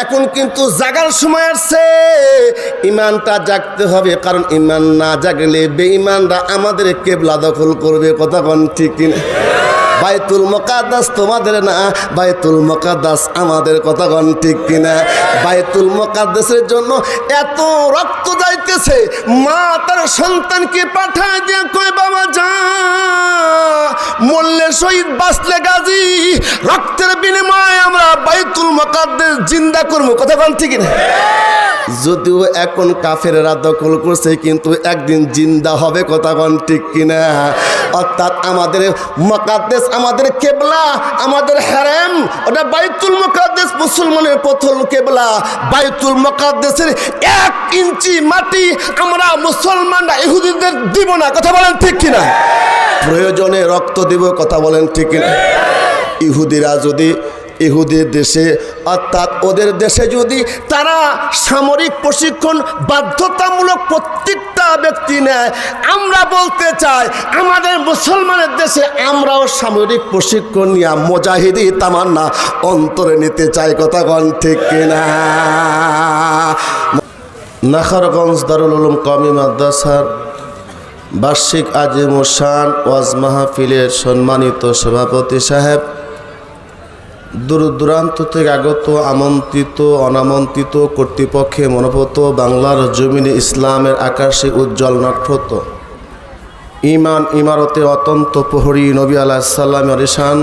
এখন কিন্তু জাগার সময় আসছে, ইমানটা জাগতে হবে, কারণ ইমান না জাগলে বেঈমানরা আমাদের কিবলা দখল করবে। কথা কোন ঠিক কিনা? বাইতুল মুকাদ্দাস তোমাদের না, বাইতুল মুকাদ্দাস আমাদের। কথা কোন ঠিক কিনা? বাইতুল মুকাদ্দাসের জন্য এত রক্ত যাইতেছে, মা তার সন্তানকে পাঠায় দিয়ে কই বাবা যা, মরলে শহীদ বাঁচলে গাজী, রক্তের বিনিময়ে আমরা বাইতুল মুকাদ্দাস জিন্দা করবো। কথা কোন ঠিক কিনা? যদিও এখন কাফেররা দখল করছে, কিন্তু একদিন জিন্দা হবে। কথা কোন ঠিক কিনা? অর্থাৎ আমাদের মুকাদ্দাস, আমাদের কিবলা, আমাদের হারাম, ওটা বাইতুল মুকাদ্দাস, মুসলমানের প্রথম কিবলা। বাইতুল মুকাদ্দাসের 1 ইঞ্চি মাটি আমরা মুসলমানরা ইহুদিদের দিব না। কথা বলেন ঠিক কিনা? প্রয়োজনে রক্ত দিব। কথা বলেন ঠিক কিনা? ইহুদিরা যদি ইহুদির দেশে, অর্থাৎ ওদের দেশে যদি তারা সামরিক প্রশিক্ষণ বাধ্যতামূলক প্রত্যেকটা ব্যক্তি নেয়, আমরা বলতে চাই আমাদের মুসলমানের দেশে আমরাও সামরিক প্রশিক্ষণ নিয়ে মুজাহিদি তামান্না অন্তরে নিতে চাই। কথা কোন ঠিক কিনা? নাখারগঞ্জ দারুল উলুম কওমি মাদ্রাসার বার্ষিক আজিমুস শান ওয়াজ মাহফিলের সম্মানিত সভাপতি সাহেব, দূর দূরান্ত থেকে আগত আমন্ত্রিত অনামন্ত্রিত কর্তৃপক্ষে মনোভূত বাংলার জমিনে ইসলামের আকাশে উজ্জ্বল নক্ষত্র, ইমান ইমারতে অত্যন্ত প্রহরী নবী আলাইহিস সালাম আরিশান,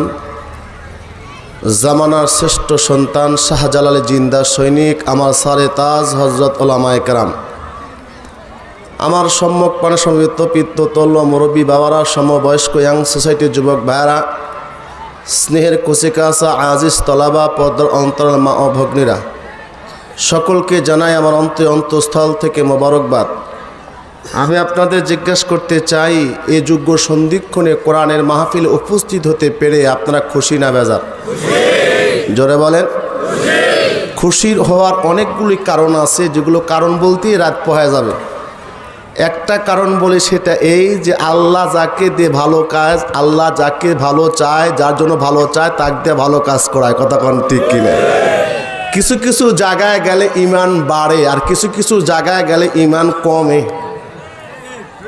জামানার শ্রেষ্ঠ সন্তান শাহজালাল জিন্দা সৈনিক, আমার সারে তাজ হজরত ওলামায়ে কেরাম, আমার সম্মুখ পানে সমবেত পিতৃতল্য মুরব্বী বাবারা, সমবয়স্ক ইয়াং সোসাইটির যুবক ভাইয়েরা, স্নেহের কুচিকাচা আজিজ তলাবা, পদ্মার অন্তরাল মা ও ভগ্নীরা, সকলকে জানাই আমার অন্তঃস্থল থেকে মোবারকবাদ। আমি আপনাদের জিজ্ঞাসা করতে চাই, এই যোগ্য সন্ধিক্ষণে কোরআনের মাহফিলে উপস্থিত হতে পেরে আপনারা খুশি না বেজার? জোরে বলেন। খুশির হওয়ার অনেকগুলি কারণ আছে, যেগুলো কারণ বলতেই রাত পোহায় যাবে। একটা কারণ বলে সেটা এই যে আল্লাহ যাকে দিয়ে ভালো কাজ, আল্লাহ যাকে ভালো চায়, যার জন্য ভালো চায় তাকে দিয়ে ভালো কাজ করায়। কথা কোন ঠিক কিনা? কিছু কিছু জায়গায় গেলে ইমান বাড়ে, আর কিছু কিছু জায়গায় গেলে ইমান কমে।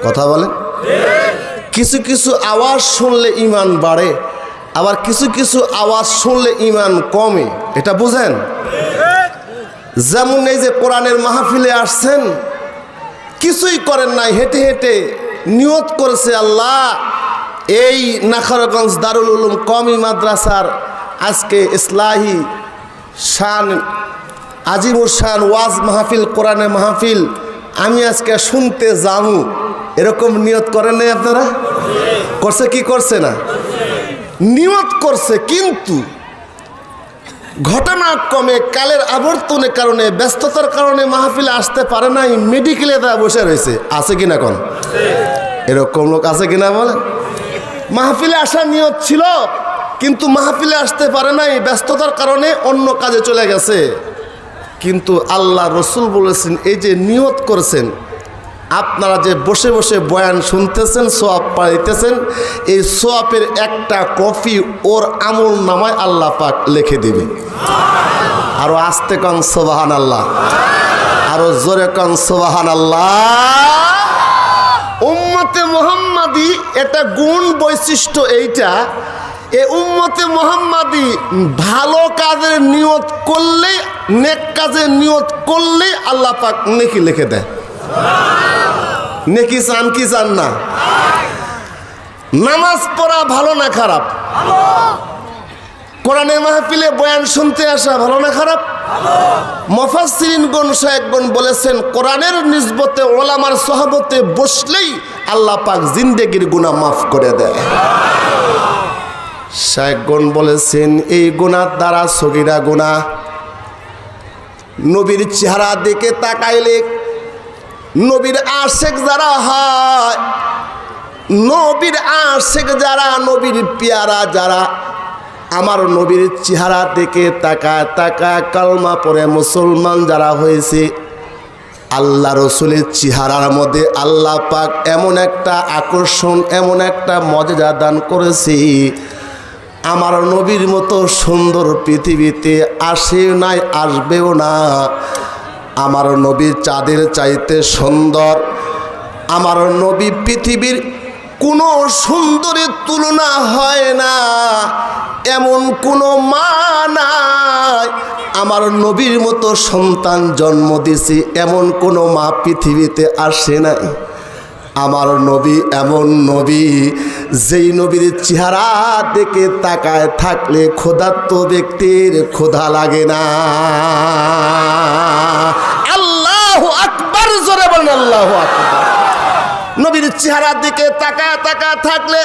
কথা বলেন। কিছু কিছু আওয়াজ শুনলে ইমান বাড়ে, আবার কিছু কিছু আওয়াজ শুনলে ইমান কমে। এটা বুঝেন? যেমন এই যে কোরআনের মাহফিলে আসছেন, কিছুই করেন নাই, হেঁটে হেঁটে নিয়ত করেছে আল্লাহ এই নাখারগঞ্জ দারুল উলুম কওমি মাদ্রাসার আজকে ইসলাহি শান আজিমুস শান ওয়াজ মাহফিল, কোরআনের মাহফিল আমি আজকে শুনতে যাবো, এরকম নিয়ত করেন নাই আপনারা? করছে কি করছে না? নিয়ত করছে, কিন্তু ঘটনাক্রমে কালের আবর্তনের কারণে, ব্যস্ততার কারণে মাহফিলে আসতে পারে নাই, মেডিকেলে তারা বসে রয়েছে। আছে কিনা কোন? এরকম লোক আছে কিনা বলেন? মাহফিলে আসার নিয়ত ছিল, কিন্তু মাহফিলে আসতে পারে নাই, ব্যস্ততার কারণে অন্য কাজে চলে গেছে। কিন্তু আল্লাহ রসুল বলেছেন, এই যে নিয়ত করেছেন, আপনারা যে বসে বসে বয়ান শুনতেছেন, সোয়াব পাইতেছেন, এই সোয়াবের একটা কপি ওর আমল নামায় আল্লাহ পাক লিখে দিবে। আরো আস্তে কন সুবহানাল্লাহ, আরো জোরে কন সুবহানাল্লাহ। উম্মতে মুহাম্মাদি এটা গুণ বৈশিষ্ট্য, এইটা এই উম্মতে মুহাম্মাদি ভালো কাজের নিয়ত করলে, নেক কাজের নিয়ত করলে আল্লাহ পাক নেকি লিখে দেয়। নেকি চান কি চান না? নামাজ পড়া ভালো না খারাপ? কোরআনের মাহফিলে বয়ান শুনতে আসা ভালো না খারাপ? মুফাসসিরিনগণ শায়েখগণ বলেছেন, কোরআনের নিসবতে ওলামার সহবতে বসলেই আল্লাহ পাক জিন্দেগির গুনাহ মাফ করে দেয়। শায়েখগণ বলেছেন, এই গুনাহ দ্বারা সগীরা গুনাহ, নবীর চেহারা দিকে তাকাইলে, নবীর আশেক যারা হয়, নবীর আশেক যারা, নবীর পেয়ারা যারা, আমার নবীর চেহারা দিকে তাকায় তাকায় কালমা পড়ে মুসলমান যারা হয়েছে, আল্লাহ রসুলের চেহারার মধ্যে আল্লাহ পাক এমন একটা আকর্ষণ, এমন একটা মর্যাদা দান করেছে, আমার নবীর মতো সুন্দর পৃথিবীতে আসে নাই, আসবেও না। আমার নবী চাঁদের চাইতে সুন্দর। আমার নবী পৃথিবীর কোনো সুন্দরের তুলনা হয় না, এমন কোনো মা নাই। আমার নবীর মতো সন্তান জন্ম দিছি এমন কোনো মা পৃথিবীতে আসে নাই। আমার নবী এমন নবী, যেই নবীর চেহারা দেখে তাকায় থাকলে ক্ষুধার্ত ব্যক্তির ক্ষুধা লাগে না। আল্লাহু আকবার, জোরে বলেন আল্লাহু আকবার। নবীর চেহারার দিকে তাকায় থাকলে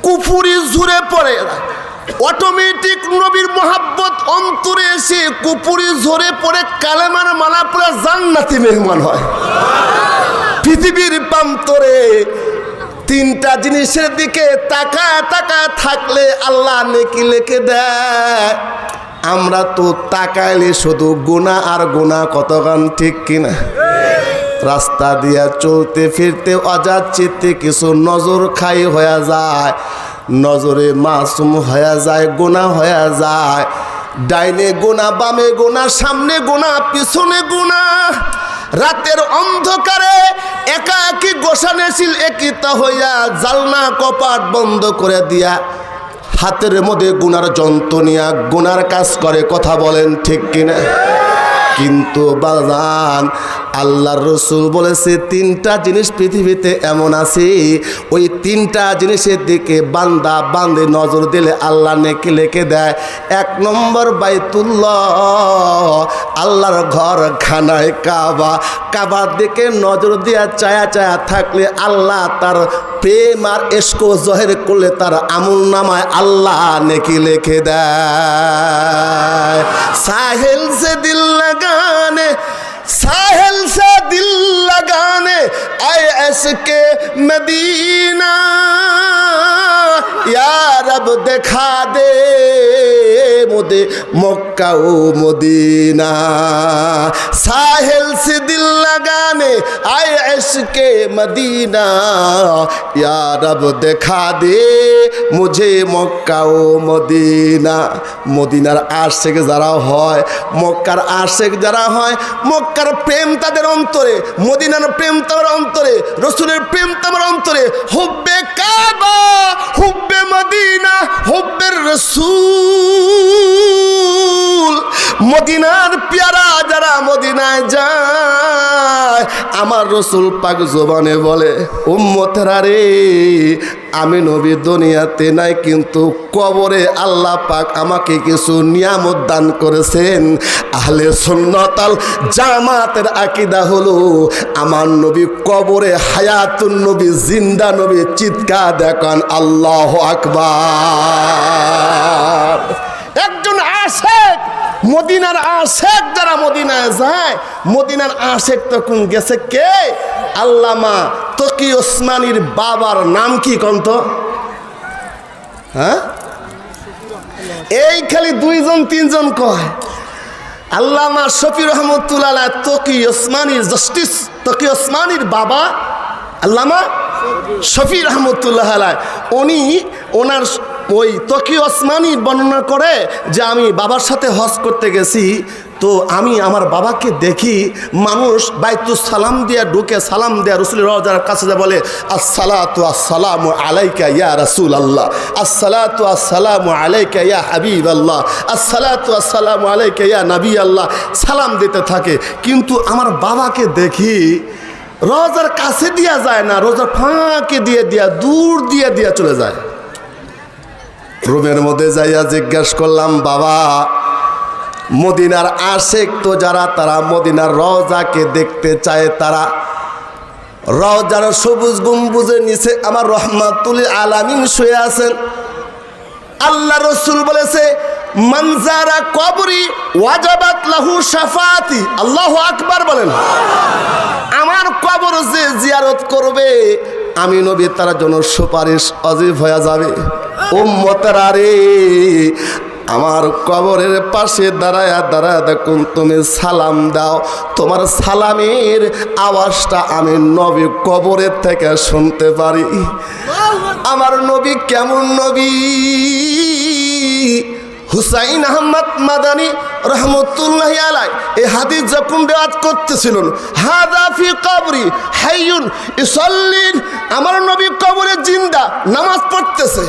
কুফুরি ঝরে পড়ে, অটোমেটিক নবীর মোহাব্বত অন্তরে এসে কুফুরি ঝরে পড়ে কালেমার মালা পড়ে জান্নাতি মেহমান হয়। পৃথিবীর প্রান্তরে তিনটা জিনিসের দিকে তাকায় থাকলে আল্লাহ নেকি লিখে দেয়। আমরা তো তাকাইলে শুধু গুনাহ আর গুনাহ, কতক্ষণ ঠিক কিনা? রাস্তা দিয়া চলতে ফিরতে অজাত চিত্তে কিছু নজর খাই হয়ে যায়, নজরে মাসুম হয়ে যায়, গুনাহ হয়ে যায়। ডাইনে গুনাহ, বামে গুনাহ, সামনে গুনাহ, পিছনে গুনাহ। রাতের অন্ধকারে একাকী গোসানেশীল একিতা হইয়া জালনা কপাট বন্ধ করে দিয়া হাতের মধ্যে গুনার যন্ত্র নিয়া গুনার কাজ করে, কথা বলেন ঠিক কিনা? কিন্তু বাজান, আল্লাহর রাসূল বলেছে তিনটা জিনিস পৃথিবীতে এমন আছে, ওই তিনটা জিনিসের দিকে বান্দা বান্দে নজর দিলে আল্লাহ নেকি লিখে দেয়। এক নম্বর বাইতুল্লাহ, আল্লাহর ঘর খানায় কাবা। কাবার দিকে নজর দিয়া চায়া থাকলে আল্লাহ তার প্রেম আর ইশক জহির করলে তার আমল নামায় আল্লাহ নেকি লিখে দেয়। সাহেল সে দিল लगाने, साहिल से दिल लगाने आए ऐसके मदीना, या रब दिखा दे मुझे मक्का ओ मदीना। साहिल से दिल लगाने आए ऐसके मदीना, या रब दिखा दे मुझे मक्का ও মদিনা। মদিনার আশেক যারা হয়, মক্কার আশেক যারা হয়, মক্কার প্রেম তাদের অন্তরে, মদিনার প্রেম তাদের অন্তরে, রসুলের প্রেম তাদের অন্তরে। হুব্বে কাবা, হুব্বে মদিনা, হুব্বের রসুল। মদিনার পেয়ারা যারা মদিনায় যায়, আমার রসুল পাক জবানে বলে, উম্মতেরা রে, আমি নবী দুনিয়াতে নাই, কিন্তু কবরে আল্লাহ পাক আমাকে কিছু নিয়ামত দান করেছেন। আহলে সুন্নাত আল জামাতের আকীদা হলো আমার নবী কবরে হায়াতুন নবী, জিন্দা নবী। চিৎকার দেখান আল্লাহু আকবার। একজন আশেক, মদিনার আশেক যারা মদিনায় যায়, মদিনার আশেক তখন গেছে কে? আল্লামা তকি ওসমানীর বাবার নাম কি কন্ত? হ্যাঁ, এই খালি দুইজন তিনজন কয়। আল্লামা শফি রহমতুল্লাহ তকি ওসমানীর, জাস্টিস তকি ওসমানীর বাবা আল্লামা শফি রহমতুল্লাহ আলাইহি, উনি ওনার ওই তকি ওসমানী বর্ণনা করে যে আমি বাবার সাথে হজ করতে গেছি, তো আমি আমার বাবাকে দেখি মানুষ বাইতুস সালাম দিয়া ঢুকে সালাম দেয়া রসুলের রওজার কাছে যা বলে, আসসালাতু আসসালামু আলাইকা ইয়া রাসূলুল্লাহ, আসসালাতু আসসালামু আলাইকা ইয়া হাবিবাল্লাহ, আসসালাতু আসসালামু আলাইকা ইয়া নবী আল্লাহ, সালাম দিতে থাকে। কিন্তু আমার বাবাকে দেখি রওজার কাছে দিয়া যায় না, রোজার ফাঁকে দিয়ে দূর দিয়ে চলে যায়। রুমের মধ্যে যাইয়া জিজ্ঞাসা করলাম, বাবা, মদিনার আশেক তো যারা, তারা মদিনার রওজাকে দেখতে চায়, তারা রওজার সবুজ গম্বুজের নিচে আমার রহমাতুল আলামিন শুয়ে আছেন। আল্লাহ রসুল বলেছে, মানজারা কবরি ওয়াজাবাত লাহু শাফাআতি। আল্লাহু আকবার বলেন। আমার কবর যে জিয়ারত করবে, আমি নবী তার জন্য সুপারিশ অজীব হয়ে যাবে। উম্মতেরা রে, আমার কবরের পাশে দাঁড়ায়া দাঁড়ায়া দেখুন তুমি সালাম দাও, তোমার সালামের আওয়াজটা আমি নবী কবরের থেকে শুনতে পারি। আমার নবী কেমন নবী? হুসাইন আহমদ মাদানী রহমতুল্লাহি আলাইহি এই হাদিস যখন রিওয়ায়াত করতেছিলেন, হাযা ফি কবরি হাইয়ুন ইসাল্লিন, আমার নবী কবরে জিন্দা নামাজ পড়তেছে।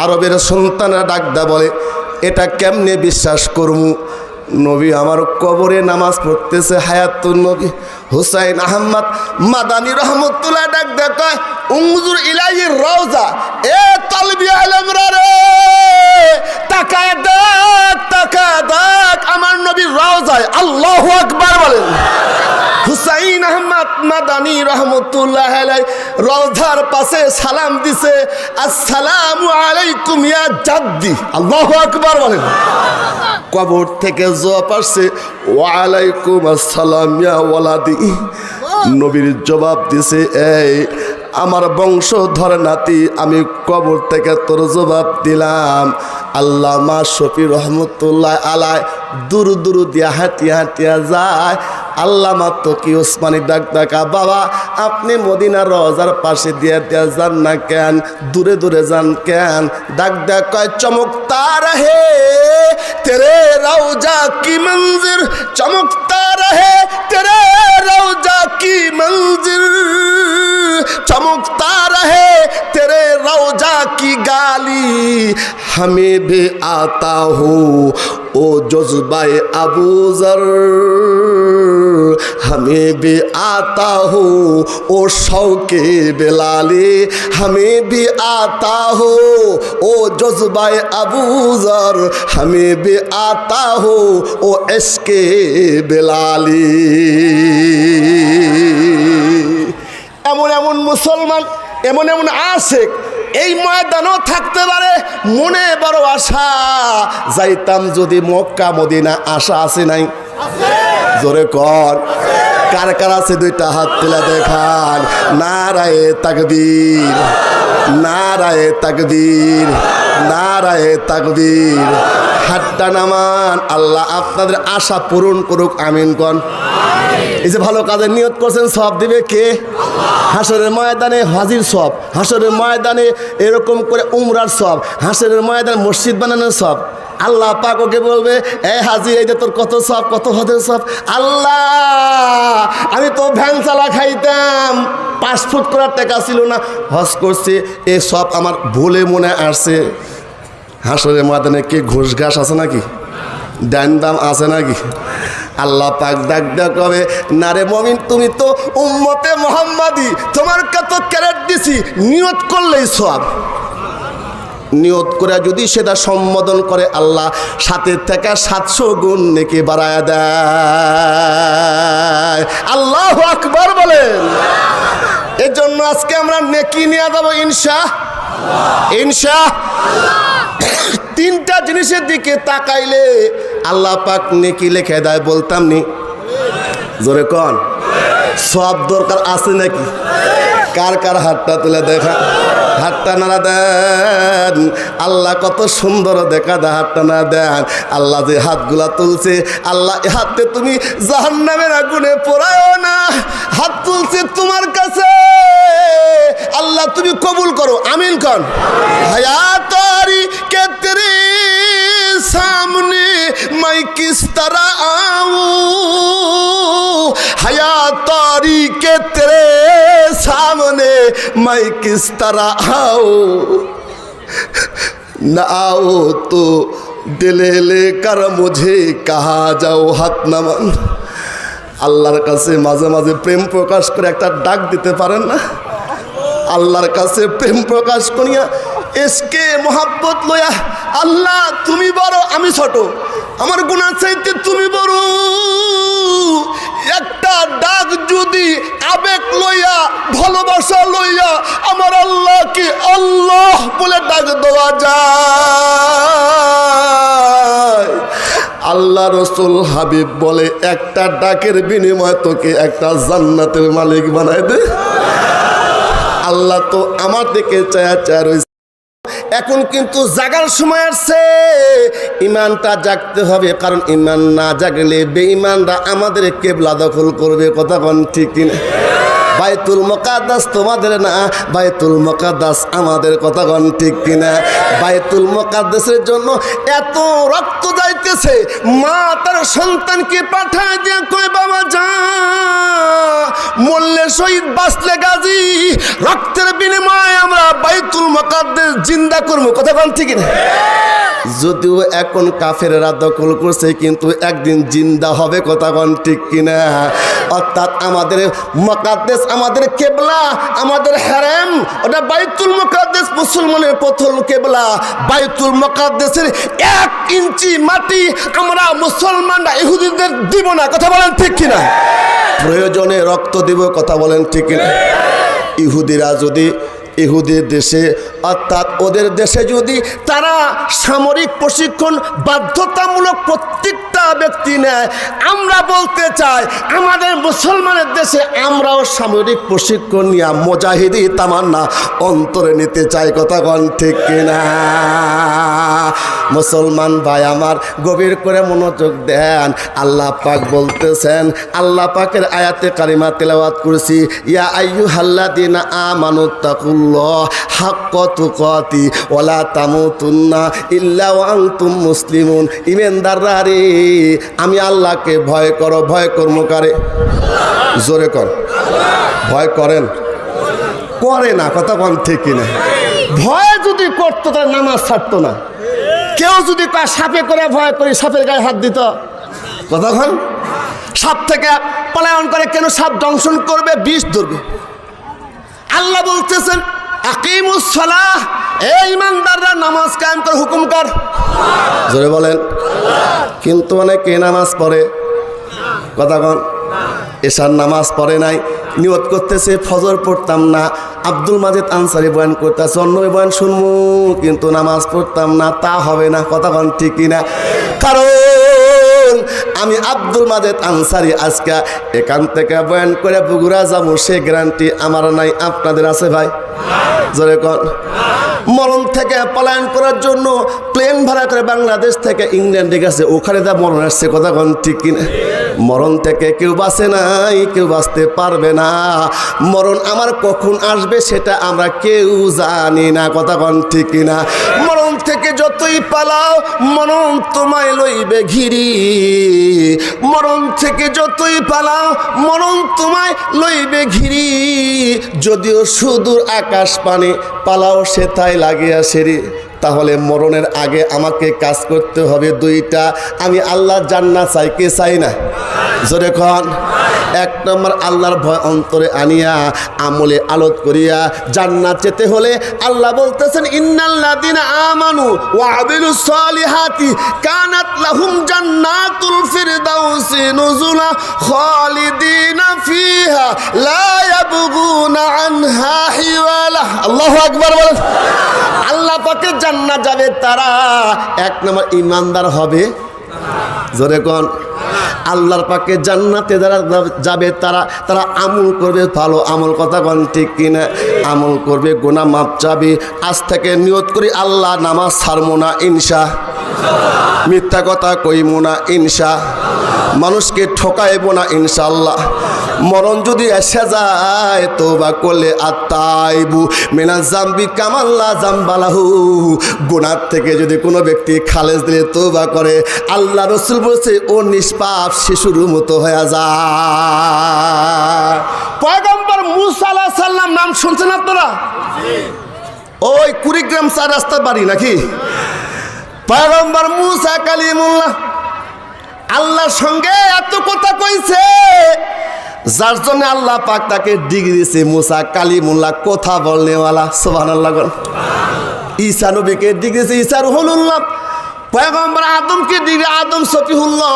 আরবের সন্তানরা ডাকদা বলে, এটা কেমনে বিশ্বাস করবো? নবী আমার কবরে নামাজ পড়তেছে, হায়াতুন নবী। হুসাইন আহমদ মাদানী রহমতুল্লাহ ডাকদা কয়, উনজুর ইলাইহি রওজা, এ তালবি আলমরা রে, তাকায় দেখ, তাকায় দেখ আমার নবীর রওজায়। আল্লাহু আকবার বলেন। হুসাইন আহমদ মাদানী রহমতুল্লাহ আলাইহি রওজার পাশে সালাম দিছে, আসসালামু আলাইকুম ইয়া জাদ্দি। আল্লাহু আকবার বলেন। কবর থেকে জবাব আসছে, ওয়া আলাইকুম আসসালাম ইয়া ওয়ালাদি। নবীর জবাব দিছে, এই আমার বংশধর নাতি, আমি কবর থেকে তোর জবাব দিলাম। আল্লামা শফি রহমতুল্লাহ আলাই দূর দূর দিয়া হাঁটিয়া হাঁটিয়া যায়। আল্লামা তকি ওসমানী ডাক ডাকা, বাবা আপনি মদিনার রওজার পাশে দিয়ে দিয়া যান না কেন, দূরে দূরে যান কেন? ডাক ডাক কয়, চমকতা রহে তেরে রওজা কি মঞ্জির, চমকতা রহে তেরে রওজা কি মঞ্জির, चमकता रहे तेरे रौजा की गाली, हमें भी आता हो ओ जज्बाए अबू ज़र, हमें भी आता हो ओ शौके बिलाली, हमें भी आता हो ओ जज्बाए अबू ज़र, हमें भी आता हो ओ इश्क़े बिलाली। এমন এমন মুসলমান, এমন এমন আশিক এই ময়দানও থাকতে পারে। মনে বড় আশা, যাইতাম যদি মক্কা মদিনা। আশা আছে নাই? জোরে কর, কার কার আছে? দুইটা হাত তুলে দেখান। নারায়ে তাকবীর, নারায়ে তাকবীর, নারায়ে তাকবীর। হাতটা নামান। আল্লাহ আপনাদের আশা পূরণ করুক, আমিন কোন। এই যে ভালো কাজের নিয়ত করছেন, সব দিবে কে? হাসরের ময়দানে হাজির সব, হাসরের ময়দানে এরকম করে উমরার সব, হাসরের ময়দানে মসজিদ বানানোর সব। আল্লাহ পাক ওকে বলবে, এ হাজি, এই যে তোর কত সব, কত হদের সব। আল্লাহ, আমি তো ভ্যান চালা খাইতাম, পাসপোর্ট করার টাকা ছিল না, হজ করছি, এ সব আমার ভুলে মনে আসছে। হাসরের ময়দানে কে ঘুষ ঘাস আছে নাকি? ডান দাম আছে নাকি? আল্লাহ পাক ডাক ডাক কবে, না রে মমিন, তুমি তো উম্মতে মুহাম্মাদি, তোমার কত ক্যারেট দিছি, নিয়ত করলেই সব। নিয়ত করে যদি সেটা সম্বোধন করে, আল্লাহ সাথে থেকে 700 গুণ নেকি বাড়ায় দেয়। আল্লাহু আকবার বলেন। এর জন্য আজকে আমরা নেকি নিয়ে যাবো ইনশাআল্লাহ। তিনটা জিনিসের দিকে তাকাইলে আল্লাহ পাক নেকি লিখে দেয়, বলতাম নি? জোরে কোন। সব দরকার আছে নাকি? কার কার হাতটা তুলে দেখা, হাতটা নাড়া দেন। আল্লাহ কত সুন্দর দেখা দেয়, হাতটা না দেন। আল্লাহ যে হাতগুলা তুলছে, আল্লাহ এ হাতে তুমি জাহান্নামের আগুনে পোড়ায়ও না। হাত তুলছে তোমার কাছে, আল্লাহ তুমি কবুল করো, আমিন কন। হায়াতারি কে তেরে সামনে मैं किस तरह आऊं, हयातारी के तेरे सामने मैं किस तरह आऊं, न आओ तो दिले लेकर मुझे कहा जाओ हाथ नमन। আল্লাহর কাছে মাঝে মাঝে প্রেম প্রকাশ করে একটা ডাক দিতে পারেন না? আল্লাহর কাছে প্রেম প্রকাশ করিয়া এসকে মোহাব্বত লইয়া, আল্লাহ তুমি বড়, আমি ছোট, আমার গুনাহ চাইতে তুমি বড়। একটা ডাক যদি আবেগ লইয়া, ভালোবাসা লইয়া আমার আল্লাহকে আল্লাহ বলে ডাক দেওয়া যায়, আল্লাহ রসুল হাবিব বলে একটা ডাকের বিনিময়ে তোকে একটা জান্নাতের মালিক বানায় দে। আল্লাহ তো আমার দিকে চায়া চায়া রয়েছে, এখন কিন্তু জাগার সময় আসছে, ইমানটা জাগতে হবে, কারণ ইমান না জাগলে বেঈমানরা আমাদের কিবলা দখল করবে। কথা কোন ঠিক কিনা? বাইতুল মুকাদ্দাস তোমাদের না, বাইতুল মুকাদ্দাস আমাদের। কথা কোন ঠিক কিনা? বাইতুল মুকাদ্দাসের জন্য এত রক্ত যাইতেছে, মা তার সন্তানকে পাঠায় দিয়ে কয় বাবা যা, মরলে শহীদ বাঁচলে গাজী, রক্তের বিনিময়ে আমরা বাইতুল মুকাদ্দাস জিন্দা করবো। কথা কোন ঠিক কিনা? যদিও এখন কাফেররা দখল করছে, কিন্তু একদিন জিন্দা হবে। কথা কোন ঠিক কিনা? অর্থাৎ আমাদের মুকাদ্দাস, আমাদের কিবলা, আমাদের হারাম, ওটা বাইতুল মুকাদ্দাস মুসলমানের প্রথম কিবলা। বাইতুল মুকাদ্দাসের 1 ইঞ্চি মাটি আমরা মুসলমানরা ইহুদিদের দিব না। কথা বলেন ঠিক কিনা? প্রয়োজনে রক্ত দিব। কথা বলেন ঠিক কিনা? ইহুদিরা যদি ইহুদির দেশে, অর্থাৎ ওদের দেশে যদি তারা সামরিক প্রশিক্ষণ বাধ্যতামূলক প্রত্যেকটা ব্যক্তি নেয়, আমরা বলতে চাই আমাদের মুসলমানের দেশে আমরাও সামরিক প্রশিক্ষণ নিয়ে মুজাহিদি তামান্না অন্তরে নিতে চাই। কথা কোন ঠিক কিনা? মুসলমান ভাই আমার গভীর করে মনোযোগ দেন। আল্লাহ পাক বলতেছেন, আল্লাহ পাকের আয়াতে কারিমা তেলাওয়াত করেছি, ইয়া আইয়ুহাল্লাযীনা আমানুত্তাকুল্লাহ হাক্কা তুকাতি ওয়ালা তামুতুন্না ইল্লা ওয়া আনতুম মুসলিমুন। ঈমানদাররা রে, আমি আল্লাহকে ভয় করো। ভয় কর্ম কারে? জোরে কর। ভয় করেন? করে না। কথা কোন ঠিক কিনা? ভয় যদি করতো তাহলে নামাজ ছাড়তো না। কেউ যদি তার সাপে করে ভয় করি, সাপের গায়ে হাত দিত। কতক্ষণ সাপ থেকে পলায়ন করে, কেন? সাপ দংশন করবে, বিষ ধরবে। আল্লাহ বলতেছেন আকিমুস সালাহ, এই ইমানদাররা নামাজ কায়েম করে, হুকুম কর। জোরে বলেন। কিন্তু অনেকে নামাজ পড়ে। কথা কন? এশার নামাজ পড়ে নাই, নিয়ত করতেছে ফজর পড়তাম না। আব্দুল মাজেদ আনসারি বয়ান করতেছে, অন্য বয়ান শুনবো কিন্তু নামাজ পড়তাম না, তা হবে না। কথা কন ঠিক কিনা? কারণ আমি আব্দুল মাজেদ আনসারি আজকে এখান থেকে বয়ান করে বগুড়া যাবো, সে গ্যারান্টি আমার নাই, আপনাদের আছে ভাই? জোরে কন। মরণ থেকে পলায়ন করার জন্য প্লেন ভাড়া করে বাংলাদেশ থেকে ইংল্যান্ডে গেছে, ওখানে যা মরণ আসছে। কথা কোন ঠিক কিনা? মরণ থেকে কেউ বাঁচে নাই, কেউ বাঁচতে পারবে না। মরণ আমার কখন আসবে সেটা আমরা কেউ জানি না। কথা কোন ঠিক কিনা? মরণ থেকে যতই পালাও, মরণ তোমায় লইবে ঘিরি। মরণ থেকে যতই পালাও, মরণ তোমায় লইবে ঘিরি। যদিও সুদূর আকাশ পানে পালাও সেটাই লাগিয়া সেরি। তাহলে মরণের আগে আমাকে কাজ করতে হবে 2টা। আমি আল্লাহ জান্নাত চাই, কে চাই না? জোরে কন। 1 নম্বর আল্লাহর ভয় অন্তরে আনিয়া আমলে আলোত করিয়া জান্নাত যেতে হলে আল্লাহ বলতেছেন ইন্নাল্লাযীনা আমানু ওয়া আমিলুস সালিহাতি কানাত লাহুম জান্নাতুল ফিরদাউসি নুজুলা খালিদিনা ফিহা লা ইয়াবগুনা আনহা হিওয়ালা। আল্লাহু আকবার বলেন। আল্লাহ পাকের জান্নাত যাবে তারা 1 নম্বর ইমানদার হবে। জোরে কোন। আল্লাহর পাকে জান্নাতে যারা যাবে তারা আমল করবে, ভালো আমল। কথা কোন ঠিক কিনা? আমল করবে, গুনাহ মাপ চাবে। আজ থেকে নিয়ত করি আল্লাহ নামাজ ছাড়বো না ইনশা, মিথ্যা কথা কইব না ইনশা, মানুষকে ঠকাইব না ইনশাআল্লাহ। মরণ যদি এসে যায় তওবা করলে আত্তাইবু মিনাজ জামবি কামাল্লা জামবালাহু, গুনাহ থেকে যদি কোনো ব্যক্তি খালেজ দিলে তওবা করে, আল্লাহ রাসূল বলেছে ও নিষ্পাপ শিশুর মতো হয়ে যায়। পয়গম্বর মূসা আলাইহিস সালাম নাম শুনছেন আপনারা? ওই কুড়িগ্রাম 4 রাস্তা বাড়ি নাকি? পয়গম্বর মূসা কালিমুল্লাহ আল্লাহর সঙ্গে এত কথা কইছে, যার জন্য আল্লাহ পাক তাকে ডিগ্রি দিয়েছে মুসা কালিমুল্লাহ, কথা বলনেওয়ালা। সুবহানাল্লাহ। ঈসা নবীকে ডিগ্রি দিয়েছে ঈসা রুহুল্লাহ। পয়গম্বর আদমকে ডিগ্রি আদম সফিহুল্লাহ।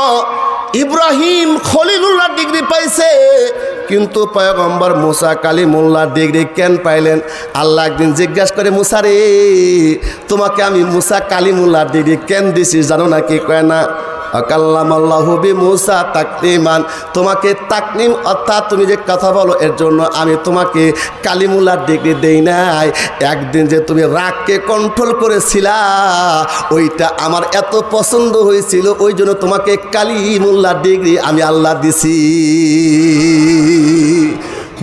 ইব্রাহিম খলিলুল্লাহ ডিগ্রি পাইছে, কিন্তু পয়গম্বর মুসা কালিমুল্লাহ ডিগ্রি কেন পাইলেন? আল্লাহ একদিন জিজ্ঞাসা করে, মুসা রে তোমাকে আমি মুসা কালিমুল্লাহ ডিগ্রি কেন দিছি জানো না? কি কয় না? কাল্লামাল্লাহু বিমূসা তাকলিমান, তোমাকে তাকলিম অর্থাৎ তুমি যে কথা বলো এর জন্য আমি তোমাকে কালিমুল্লাহ ডিগ্রি দেই নাই। একদিন যে তুমি রাগকে কন্ট্রোল করেছিলা ওইটা আমার এত পছন্দ হয়েছিল, ওই জন্য তোমাকে কালিমুল্লাহ ডিগ্রি আমি আল্লাহ দিছি।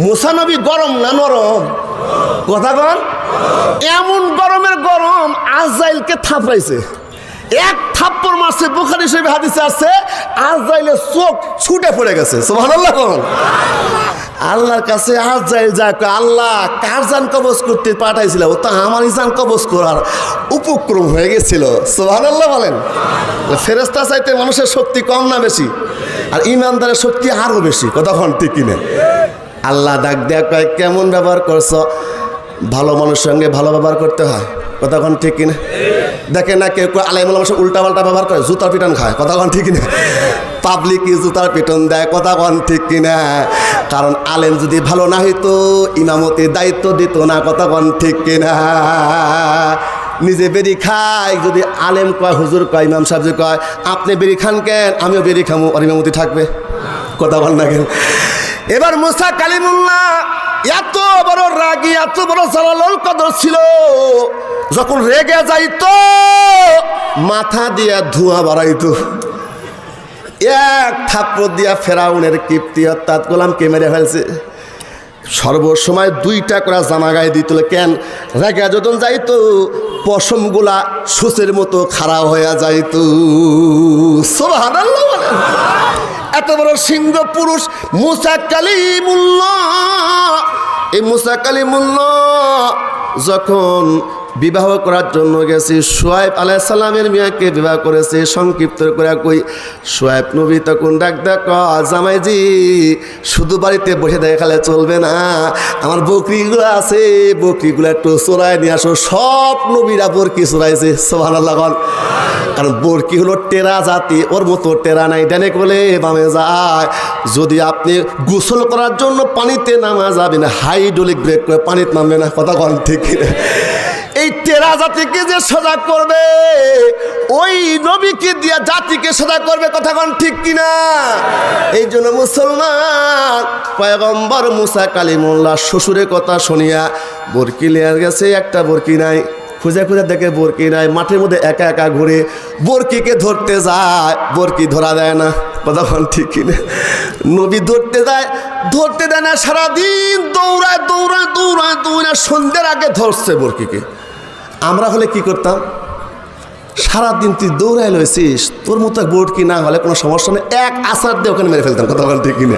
মুসা নবী গরম না নরম? কথা বল। এমন গরমের গরম আজরাইলকে থাপড়াইছে, এক থাপ্পড় মারছে। বুখারী শরীফে হাদিসে আছে আজরাইলের চোখ ছুটে পড়ে গেছে। সুবহানাল্লাহ। আল্লাহর কাছে আজরাইল যায়, আল্লাহ কার জান কবজ করতে পাঠাইছিল? ও তো আমারই জান কবজ করার উপক্রম হয়ে গেছিল। সুবহানাল্লাহ বলেন। ফেরেশতা চাইতে মানুষের শক্তি কম না বেশি? আর ইমানদারের শক্তি আরো বেশি। কতক্ষণ ঠিক কিনা? আল্লাহ ডাক দেয়া কয় কেমন ব্যবহার করছ? ভালো মানুষের সঙ্গে ভালো ব্যবহার করতে হয়। কতক্ষণ ঠিক কিনা? দেখে না কেউ আলেমুল মানুষ উল্টা পাল্টা ব্যবহার করে, জুতার পিটন খায়। কতক্ষণ ঠিক কিনা? পাবলিকই জুতার পিটন দেয়। কতক্ষণ ঠিক কিনা? কারণ আলেম যদি ভালো না হইতো ইমামতির দায়িত্ব দিত না। কতক্ষণ ঠিক কিনা? নিজে বেরি খায়, যদি আলেম কয়, হুজুর কয়, ইমাম সাহেব কয় আপনি বেরি খান কেন, আমিও বেরি খামু, আর ইমামতি থাকবে? কথা বল না কেন? এবার মুসা কালিমুল্লাহ এত বড় রাগী, এত বড় জালালুল কদর ছিল, যখন রেগে যাইতো মাথা দিয়া ধোঁয়া বাড়াইতো। এক থাপ্পড় দিয়া ফেরাউনের কিপ্তি অর্থাৎ গোলামকে মেরে ফেলছে। সর্বসময় 2টা করে জামা গায়ে দিত। কেন? রেগে যখন যাইতো পশমগুলা সুচের মতো খাড়া হয়ে যাইতো। সুবহানাল্লাহ বলেন। এত বড় সিংহ পুরুষ মুসা কালিমুল্লাহ। এই মুসা কালিমুল্লাহ যখন বিবাহ করার জন্য গেছি, শুআয়ব আলাইহিস সালামের মেয়েকে বিবাহ করেছে। সংক্ষিপ্ত করে কই, শুআয়ব নবী তখন ডাক ডাক জামাইজি শুধু বাড়িতে বসে দেখালে চলবে না, আমার বকরিগুলো আছে বকরিগুলো একটু চোরায় নিয়ে আসো। সব নবীরা বরকি চোরাইছে। সুবহানাল্লাহ। কারণ বরকি হলো টেরা জাতি, ওর মতো টেরা নাই, ডানে বলে বামে যায়। যদি আপনি গোসল করার জন্য পানিতে নামা যাবেন, হাইড্রোলিক ব্রেক করে পানিতে নামবে না। কথা কন ঠিক? এই টেরা জাতিকে যে সজা করবে ওই নবীকে দিয়া জাতিকে সজা করবে। কথা কন ঠিক কিনা? এই জন্য মুসলমান পয়গম্বর মুসা কালিমুল্লাহ শ্বশুরের কথা শুনিয়া বরকি লিয়ে গেছে, একটা বরকি নাই। খুঁজে খুঁজে দেখে বরকি নাই, মাঠের মধ্যে একা একা ঘুরে বরকিকে ধরতে যায়, বরকি ধরা দেয় না। কতক্ষণ ঠিক কিনা? নবী ধরতে যায়, ধরতে দেয় না। সারাদিন দৌড়ায় দৌড়ায় দৌড়ায় দৌড়ায় সন্ধ্যের আগে ধরছে বরকিকে। আমরা হলে কি করতাম? সারাদিন তুই দৌড়ায় লইছিস, তোর মতো বরকি না হলে কোনো সমস্যা নেই, এক আছাড় দিয়ে ওখানে মেরে ফেলতাম। কতক্ষণ ঠিক কিনা?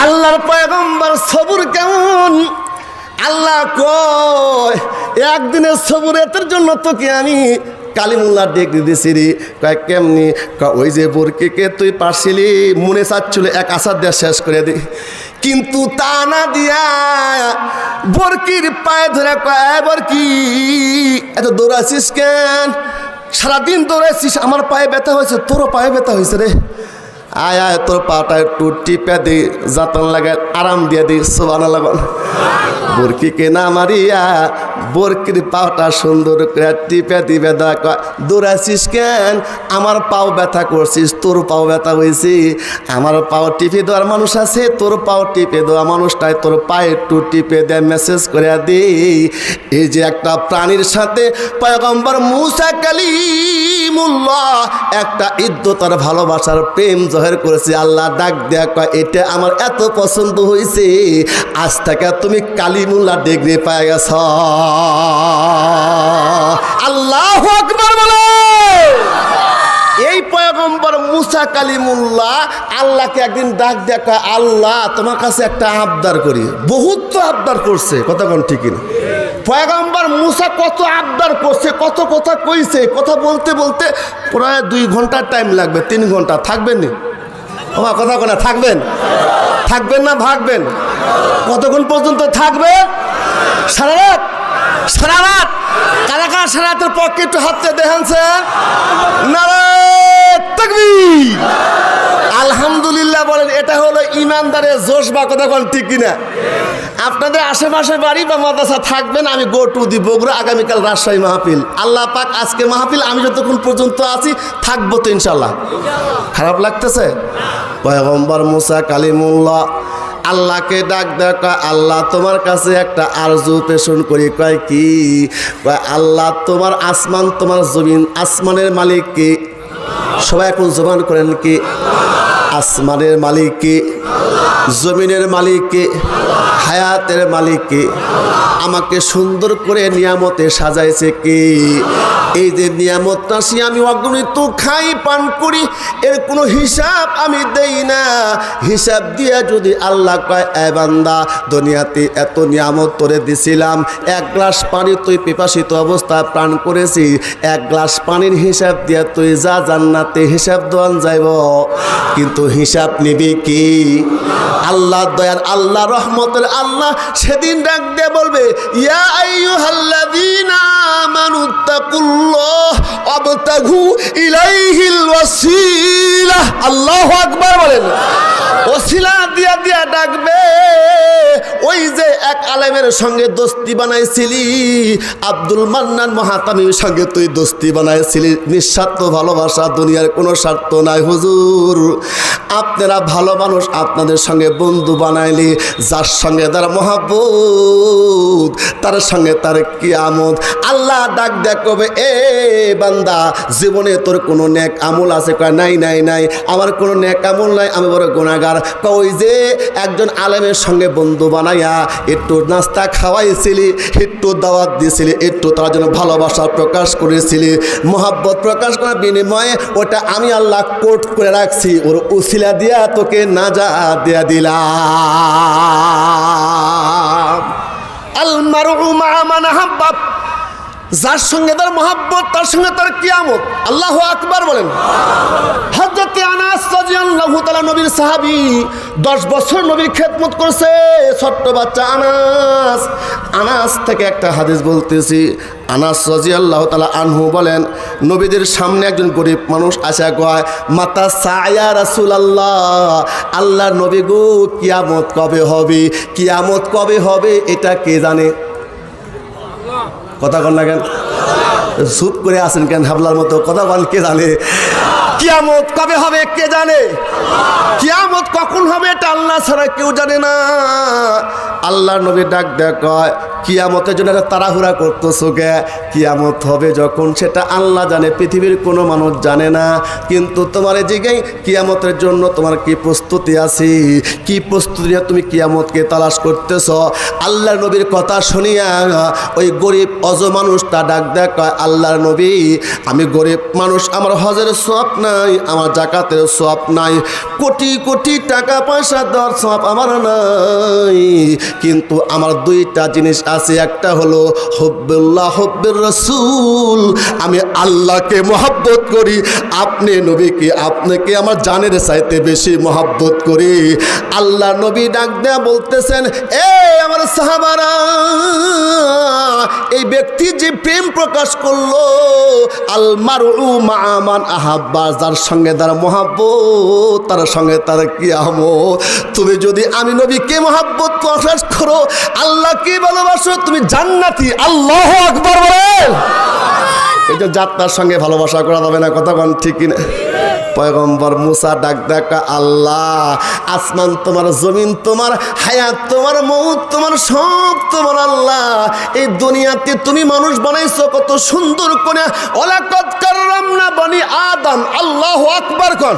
আল্লাহর পয়গম্বর সবুর কেমন? আল্লাহ কয় একদিনের সবুরের জন্য তোকে আমি কালিমুল্লাহ ডিগ্রি দিছি রে। কয় কেমনি? ওই যে বরকিকে তুই পারছিলি, মনে চাচ্ছিল এক আছাড় দিয়ে শেষ করে দি, কিন্তু তা না দিয়া বরকির পায়ে ধরে কয় বরকি এত দৌড়াচ্ছিস কেন? সারাদিন দৌড়াচ্ছিস, আমার পায়ে ব্যথা হয়েছে, তোরও পায়ে ব্যথা হয়েছে রে। আয় আয় তোর পাটা একটু টিপে দি, যাতন লাগে আরাম দিয়ে দি। সুবহানাল্লাহ। বরকিকে না মারিয়া বরকির পাওটা সুন্দর করে টিপে দিবে। দৌড়াচ্ছিস কেন? আমার পাও ব্যথা করছিস, তোর পাও ব্যথা হয়েছে। আমার পাও টিপে দেওয়ার মানুষ আছে, তোর পাও টিপে দেওয়া মানুষটাই তোর পায়ে একটু টিপে দেয়, মেসেজ করে দিই। এই যে একটা প্রাণীর সাথে পয়গম্বর মুসা কালিমুল্লাহ একটা ইদ্যতার ভালোবাসার প্রেম জহের করেছে। আল্লাহ ডাক দেয়া কয় এটা আমার এত পছন্দ হয়েছে, আজ থেকে তুমি কালিমুল্লাহ ডিগ্রি পেয়ে গেছ। আল্লাহু আকবার বলে। এই পয়গম্বর মুসা কালিমুল্লাহ আল্লাহকে একদিন ডাক দেখা, আল্লাহ তোমার কাছে একটা আবদার করি। বহুত তো আবদার করছে। কতক্ষণ ঠিক না? পয়গম্বর মুসা কত আবদার করছে, কত কথা কইছে। কথা বলতে বলতে প্রায় 2 ঘন্টার টাইম লাগবে, 3 ঘন্টা। থাকবেন নি? ওমা কথা কোনা থাকবেন? থাকবেন না ভাগবেন? কতক্ষণ পর্যন্ত থাকবেন? সারা রাত? সারা রাত? কারা কারা সারা রাতের পক্ষে একটু হাতে দেখানছে? নারে তাকবীর, আলহামদুলিল্লাহ বলেন। এটা হলো ইমানদারের জোশ বা কথা কোন ঠিক কিনা? আপনাদের আশেপাশে বাড়ি বা মাদ্রাসা থাকবেন, আমি গো টু দি বগুড়া, আগামীকাল রাজশাহী মাহফিল। আল্লাহ পাক আজকে মাহফিল, আমি যতক্ষণ পর্যন্ত আছি থাকবো তো ইনশাল্লাহ। খারাপ লাগতেছে? পয়গম্বর মুসা কালিমুল্লাহ আল্লাহকে ডাক দেয়, কয় আল্লাহ তোমার কাছে একটা আরজু পেশন করি। কয় কি? কয় আল্লাহ তোমার আসমান, তোমার জমিন, আসমানের মালিক কি? সবাই এখন জবান করেন কি? আসমানের মালিক কি? জমিনের মালিক কি? হায়াতের মালিক কি? আমাকে সুন্দর করে নিয়ামতে সাজাইছে কি? এই যে নিয়ামতটা সে আমি অগণিত খাই পান করি, এর কোনো হিসাব আমি দেই না। হিসাব দিয়া যদি আল্লাহ কয় এ বান্দা দুনিয়াতে এত নিয়ামত তোরে দিছিলাম, এক গ্লাস পানি তুই পিপাসিত অবস্থায় পান করেছি, এক গ্লাস পানির হিসাব দিয়া তুই যা জান্নাতে হিসাব দেওয়ান যাইব, কিন্তু হিসাব নিবি কি? আল্লাহ দয়ার আল্লাহ রহমতের আল্লাহ সেদিন ডাক দিয়ে বলবে, ইয়া আইয়ুহাল্লাযীনা আমানুত্তাকুল্লাহ ওয়াবতাগু ইলাইহিল ওয়াসিলা। আল্লাহু আকবার বলেন। ওসিলা দিয়া দিয়া ডাকবে। ওই যে এক আলেমের সঙ্গে দোস্তি বানাইছিলি, আব্দুল মান্নান মহাতামির সঙ্গে তুই দোস্তি বানাইছিলি, নিঃস্বার্থ ভালোবাসা, দুনিয়ার কোনো স্বার্থ নাই। হুজুর আপনারা ভালো মানুষ, আপনাদের সঙ্গে বন্ধু বানাইলি, যার সঙ্গে তার মহাব্বত, তার সঙ্গে তার কিয়ামত। আল্লাহ ডাক দেখ কবে, এ বান্দা জীবনে তোর কোনো নেক আমল আছে? কয় নাই নাই নাই, আমার কোনো নেক আমল নাই, আমি বড় গুনাহগার। ওই যে একজন আলেমের সঙ্গে বন্ধু বানাইয়া একটু নাস্তা খাওয়াইছিলি, একটু দাওয়াত দিয়েছিলি, একটু তার জন্য ভালোবাসা প্রকাশ করেছিলি, মহাব্বত প্রকাশ করার বিনিময়ে ওটা আমি আল্লাহ কোট করে রাখছি, ওর উসিলা দিয়া তোকে নাজাত দিয়া দিলাম। আল মারউ মা মান আহাব্বা, যার সঙ্গে তার মহাব্বত, তার সঙ্গে তার কিয়ামত। আল্লাহু আকবার বলেন। হযরত আনাস রাদিয়াল্লাহু তাআলা নবীর সাহাবী, 10 বছর নবীর খেদমত করছে ছোট্ট বাচ্চা আনাস। আনাস থেকে একটা হাদিস বলতেছি। আনাস রাদিয়াল্লাহু তাআলা আনহু বলেন, নবীদের সামনে একজন গরিব মানুষ আসা কয়, মাতা সায়া রাসূলুল্লাহ, আল্লাহর নবী গো কিয়ামত কবে হবে? কিয়ামত কবে হবে এটা কে জানে? কথা কন না কেন? চুপ করে আছেন কেন হাবলার মতো? কথা বল, কে জানে? কিয়ামত কবে হবে কে জানে? কিয়ামত কখন হবে এটা আল্লাহ ছাড়া কেউ জানে না। আল্লাহ নবী ডাক দেয়, কয় কিয়ামতের জন্য তাড়াহুড়া করতেছো কে? কিয়ামত হবে যখন সেটা আল্লাহ জানে, পৃথিবীর কোনো মানুষ জানে না। কিন্তু তোমার এই জায়গায় কিয়ামতের জন্য তোমার কি প্রস্তুতি আছে? কি প্রস্তুতি নিয়ে তুমি কিয়ামতকে তালাশ করতেছ? আল্লাহ নবীর কথা শুনিয়া ওই গরিব অজ মানুষটা ডাক দেয়, কয় আল্লাহর নবী আমি গরিব মানুষ, আমার হজের সওয়াব নাই, আমার যাকাতের সওয়াব নাই, কোটি কোটি টাকা পয়সা দেওয়ার সওয়াব আমার নাই, কিন্তু আমার দুইটা জিনিস আছে। একটা হলো হুব্বুল্লাহ হুব্বুর রাসূল, আমি আল্লাহকে মহব্বত করি, আপনি নবীকে, আপনাকে আমার জানের চাইতে বেশি মহব্বত করি। আল্লাহ নবী ডাক দেয়া বলতেছেন, এ আমার সাহাবারা, এই ব্যক্তি যে প্রেম প্রকাশ করলো, আল মারউ মা মান আহাব্বা, যার সঙ্গে তার মহব্বত, তার সঙ্গে তার কিয়ামত। তুমি যদি আমি নবীকে মহব্বত প্রকাশ করো, আল্লাহকে ভালোবাসো, তুমি জান্নাতি। আল্লাহু আকবার বলেন। এই যে যাত্রার সঙ্গে ভালোবাসা করা যাবে না, কথা বল ঠিক কিনা? পয়গম্বর মুসা ডাক দেখা, আল্লাহ আসমান তোমার, জমিন তোমার, হায়াত তোমার, মউত তোমার, সব তোমার। আল্লাহ এই দুনিয়াতে তুমি মানুষ বানাইছো কত সুন্দর করে, ওয়ালাকাদ কাররামনা বনি আদম। আল্লাহু আকবার কোন।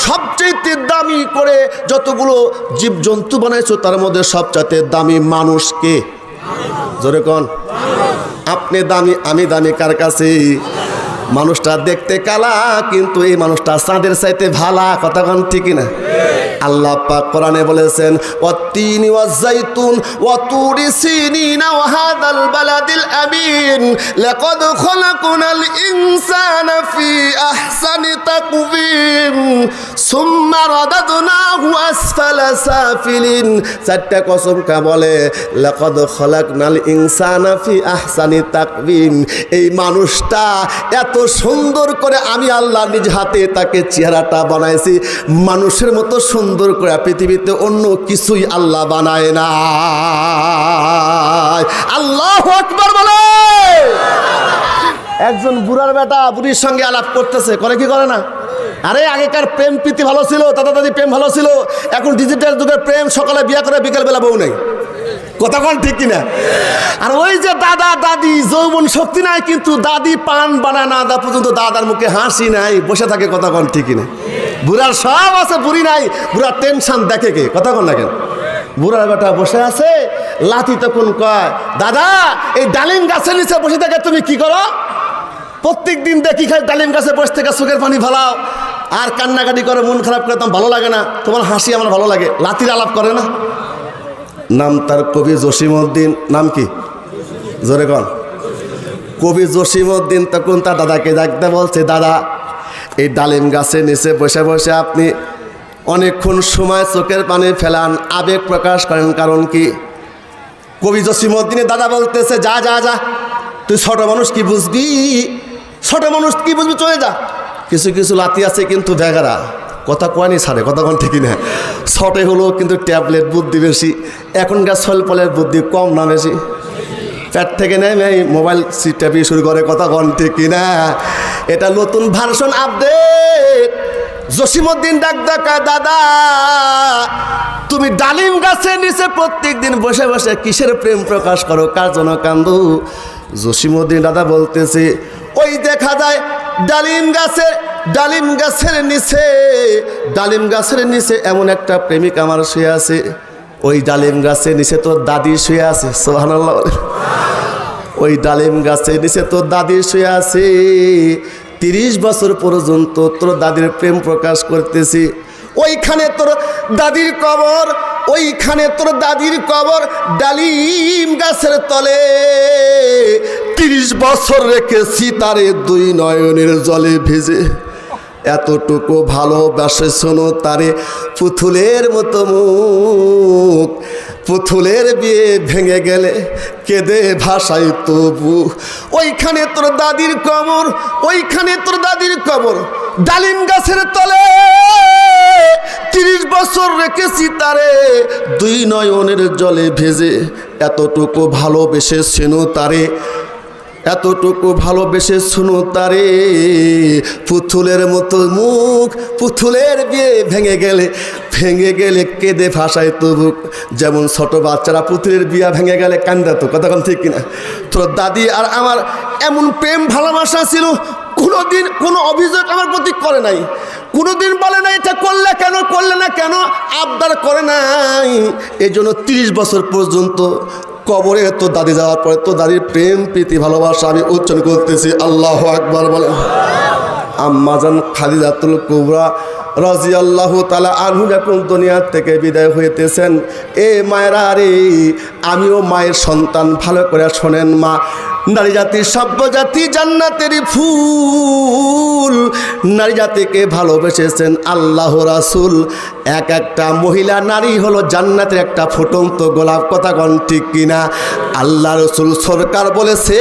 সবচেয়ে দামি করে যতগুলো জীবজন্তু বানাইছো তার মধ্যে সবচেয়ে দামি মানুষকে? জোরে কোন। আপনি দামি, আমি দামি কার কাছে? মানুষটা দেখতে কালা, কিন্তু এই মানুষটা চাঁদের চাইতে ভালা। কথা কোন ঠিক না? আল্লাহ পাক কোরআনে বলেছেন, ওয়াত-তিনি ওয়াজ-যাইতুন ওয়া তুরি সিনিনা ওয়া হাদাল বালাদিল আমিন লাকাদ খালাকনাল ইনসানা ফি আহসানি তাকওয়িম সুম্মা রাদাদনাহু আসফালা সাফিলিন। চারটা কসম কা বলে, লাকাদ খালাকনাল ইনসানা ফি আহসানি তাকওয়িম। এই মানুষটা এত সুন্দর করে আমি আল্লাহ নিজ হাতে তাকে চেহারাটা বানাইছি, মানুষের মতো সুন্দর সুন্দর করে পৃথিবীতে অন্য কিছুই আল্লাহ বানায় না। আল্লাহু আকবার বলে। একজন বুড়ার বেটা বুড়ির সঙ্গে আলাপ করতেছে, করে কি করে না? আরে আগেকার প্রেম প্রীতি ভালো ছিল, দাদা দাদি প্রেম ভালো ছিল। এখন ডিজিটাল যুগের প্রেম, সকালে বিয়ে করে বিকেলবেলা বউ নেই। কথা কোন ঠিক কিনা? আর ওই যে দাদা দাদি যৌবন শক্তি নাই, কিন্তু দাদি পান বানা না দা পর্যন্ত দাদার মুখে হাসি নাই, বসে থাকে। কথা কোন ঠিক কিনা? বুড়ার সব আছে, বুড়ি নাই। বুড়ার টেনশন দেখে কে? কথা কোন না কেন? বুড়ার বেটা বসে আছে, লাঠি তখন কয়, দাদা এই ডালিম গাছের নিচে বসে থাকে তুমি কি করো? প্রত্যেক দিন দেখি খাই ডালিম গাছে বসে থেকে চোখের পানি ফেলাও আর কান্নাকাটি করে, মন খারাপ করে, তোমার ভালো লাগে না? তোমার হাসি আমার ভালো লাগে। লাঠির আলাপ করে না? নাম তার কবি জসিমউদ্দিন। নাম কি? জোরে কন। কবি জসিমউদ্দিন তখন তার দাদাকে ডাকতে বলছে, দাদা এই ডালিম গাছের নিচে বসে বসে আপনি অনেকক্ষণ সময় চোখের পানি ফেলান, আবেগ প্রকাশ করেন, কারণ কি? কবি জসিমউদ্দিনের দাদা বলতেছে, যা যা যা, তুই ছোট মানুষ কি বুঝবি? ছোট মানুষ কি বুঝবি, চলে যা। কিছু কিছু লাতি আছে কিন্তু বেগারা, কথা কয়নি ছাড়ে। কথা কোন ঠিকই না? ছোটে হলো কিন্তু ট্যাবলেট বুদ্ধি বেশি। এখনকার ছলপলের বুদ্ধি কম না বেশি? প্যাট থেকে নেমে মোবাইল টিপি শুরু করে। কথা কোন ঠিকই না? এটা নতুন ভার্সন আপডেট। জসিমউদ্দিন ডাক ডাকা, দাদা তুমি ডালিম গাছের নিচে প্রত্যেক দিন বসে বসে কিসের প্রেম প্রকাশ করো, কার জন্য কান্দো? জসিমউদ্দিন দাদা বলতেছে, ওই দেখা যায় ডালিম গাছের নিচে এমন একটা প্রেমিক আমার শুয়ে আছে। ওই ডালিম গাছের নিচে তোর দাদি শুয়ে আছে। সুবহানাল্লাহ। ওই ডালিম গাছের নিচে তোর দাদি শুয়ে আছে। 30 বছর পর্যন্ত তোর দাদির প্রেম প্রকাশ করতেছি। ওইখানে তোর দাদির কবর, ডালিম গাছের তলে 30 বছর রেখেছি তারে 2 নয়নের জলে ভেজে। এতটুকু ভালোবাসে শোনো তারে, পুতুলের মতো মুখ, পুতুলের বিয়ে ভেঙে গেলে কেঁদে ভাষায় তবু। ওইখানে তোর দাদির কবর, ডালিম গাছের তলে 30 বছর রেখেছি তারে 2 নয়নের জলে ভেজে। এতটুকু ভালোবেসে শোনো তারে, পুতুলের মতো মুখ, পুতুলের বিয়ে ভেঙে গেলে কেঁদে ভাষায় তবু। যেমন ছোট বাচ্চারা পুতুলের বিয়া ভেঙে গেলে কান্দা তো। কথা ঠিক কিনা? তোর দাদি আর আমার এমন প্রেম ভালোবাসা ছিল, কোনোদিন কোনো অভিযোগ আমার প্রতি করে নাই, কোনোদিন বলে না এটা করলে না কেন, আবদার করে নাই। এই জন্য 30 বছর পর্যন্ত কবরে তো দাদি যাওয়ার পরে তো দাদির প্রেম প্রীতি ভালোবাসা আমি উচ্চারণ করতেছি। আল্লাহু আকবার বলেন। আম্মাজান খাদিজাতুল কুবরা রাদিয়াল্লাহু তাআলা আনহু যখন দুনিয়া থেকে বিদায় হইতেছেন, এ মায়েরা রে, আমিও মায়ের সন্তান, ভালো করে শোনেন মা। নারী জাতি সভ্য জাতি, জান্নাতেরই ফুল। নারী জাতিকে ভালোবেসেছেন আল্লাহ রাসূল। এক একটা মহিলা নারী হলো জান্নাতের একটা ফুটন্ত গোলাপ। কথা কোন ঠিক কিনা? আল্লাহ রাসূল সরকার বলেছে,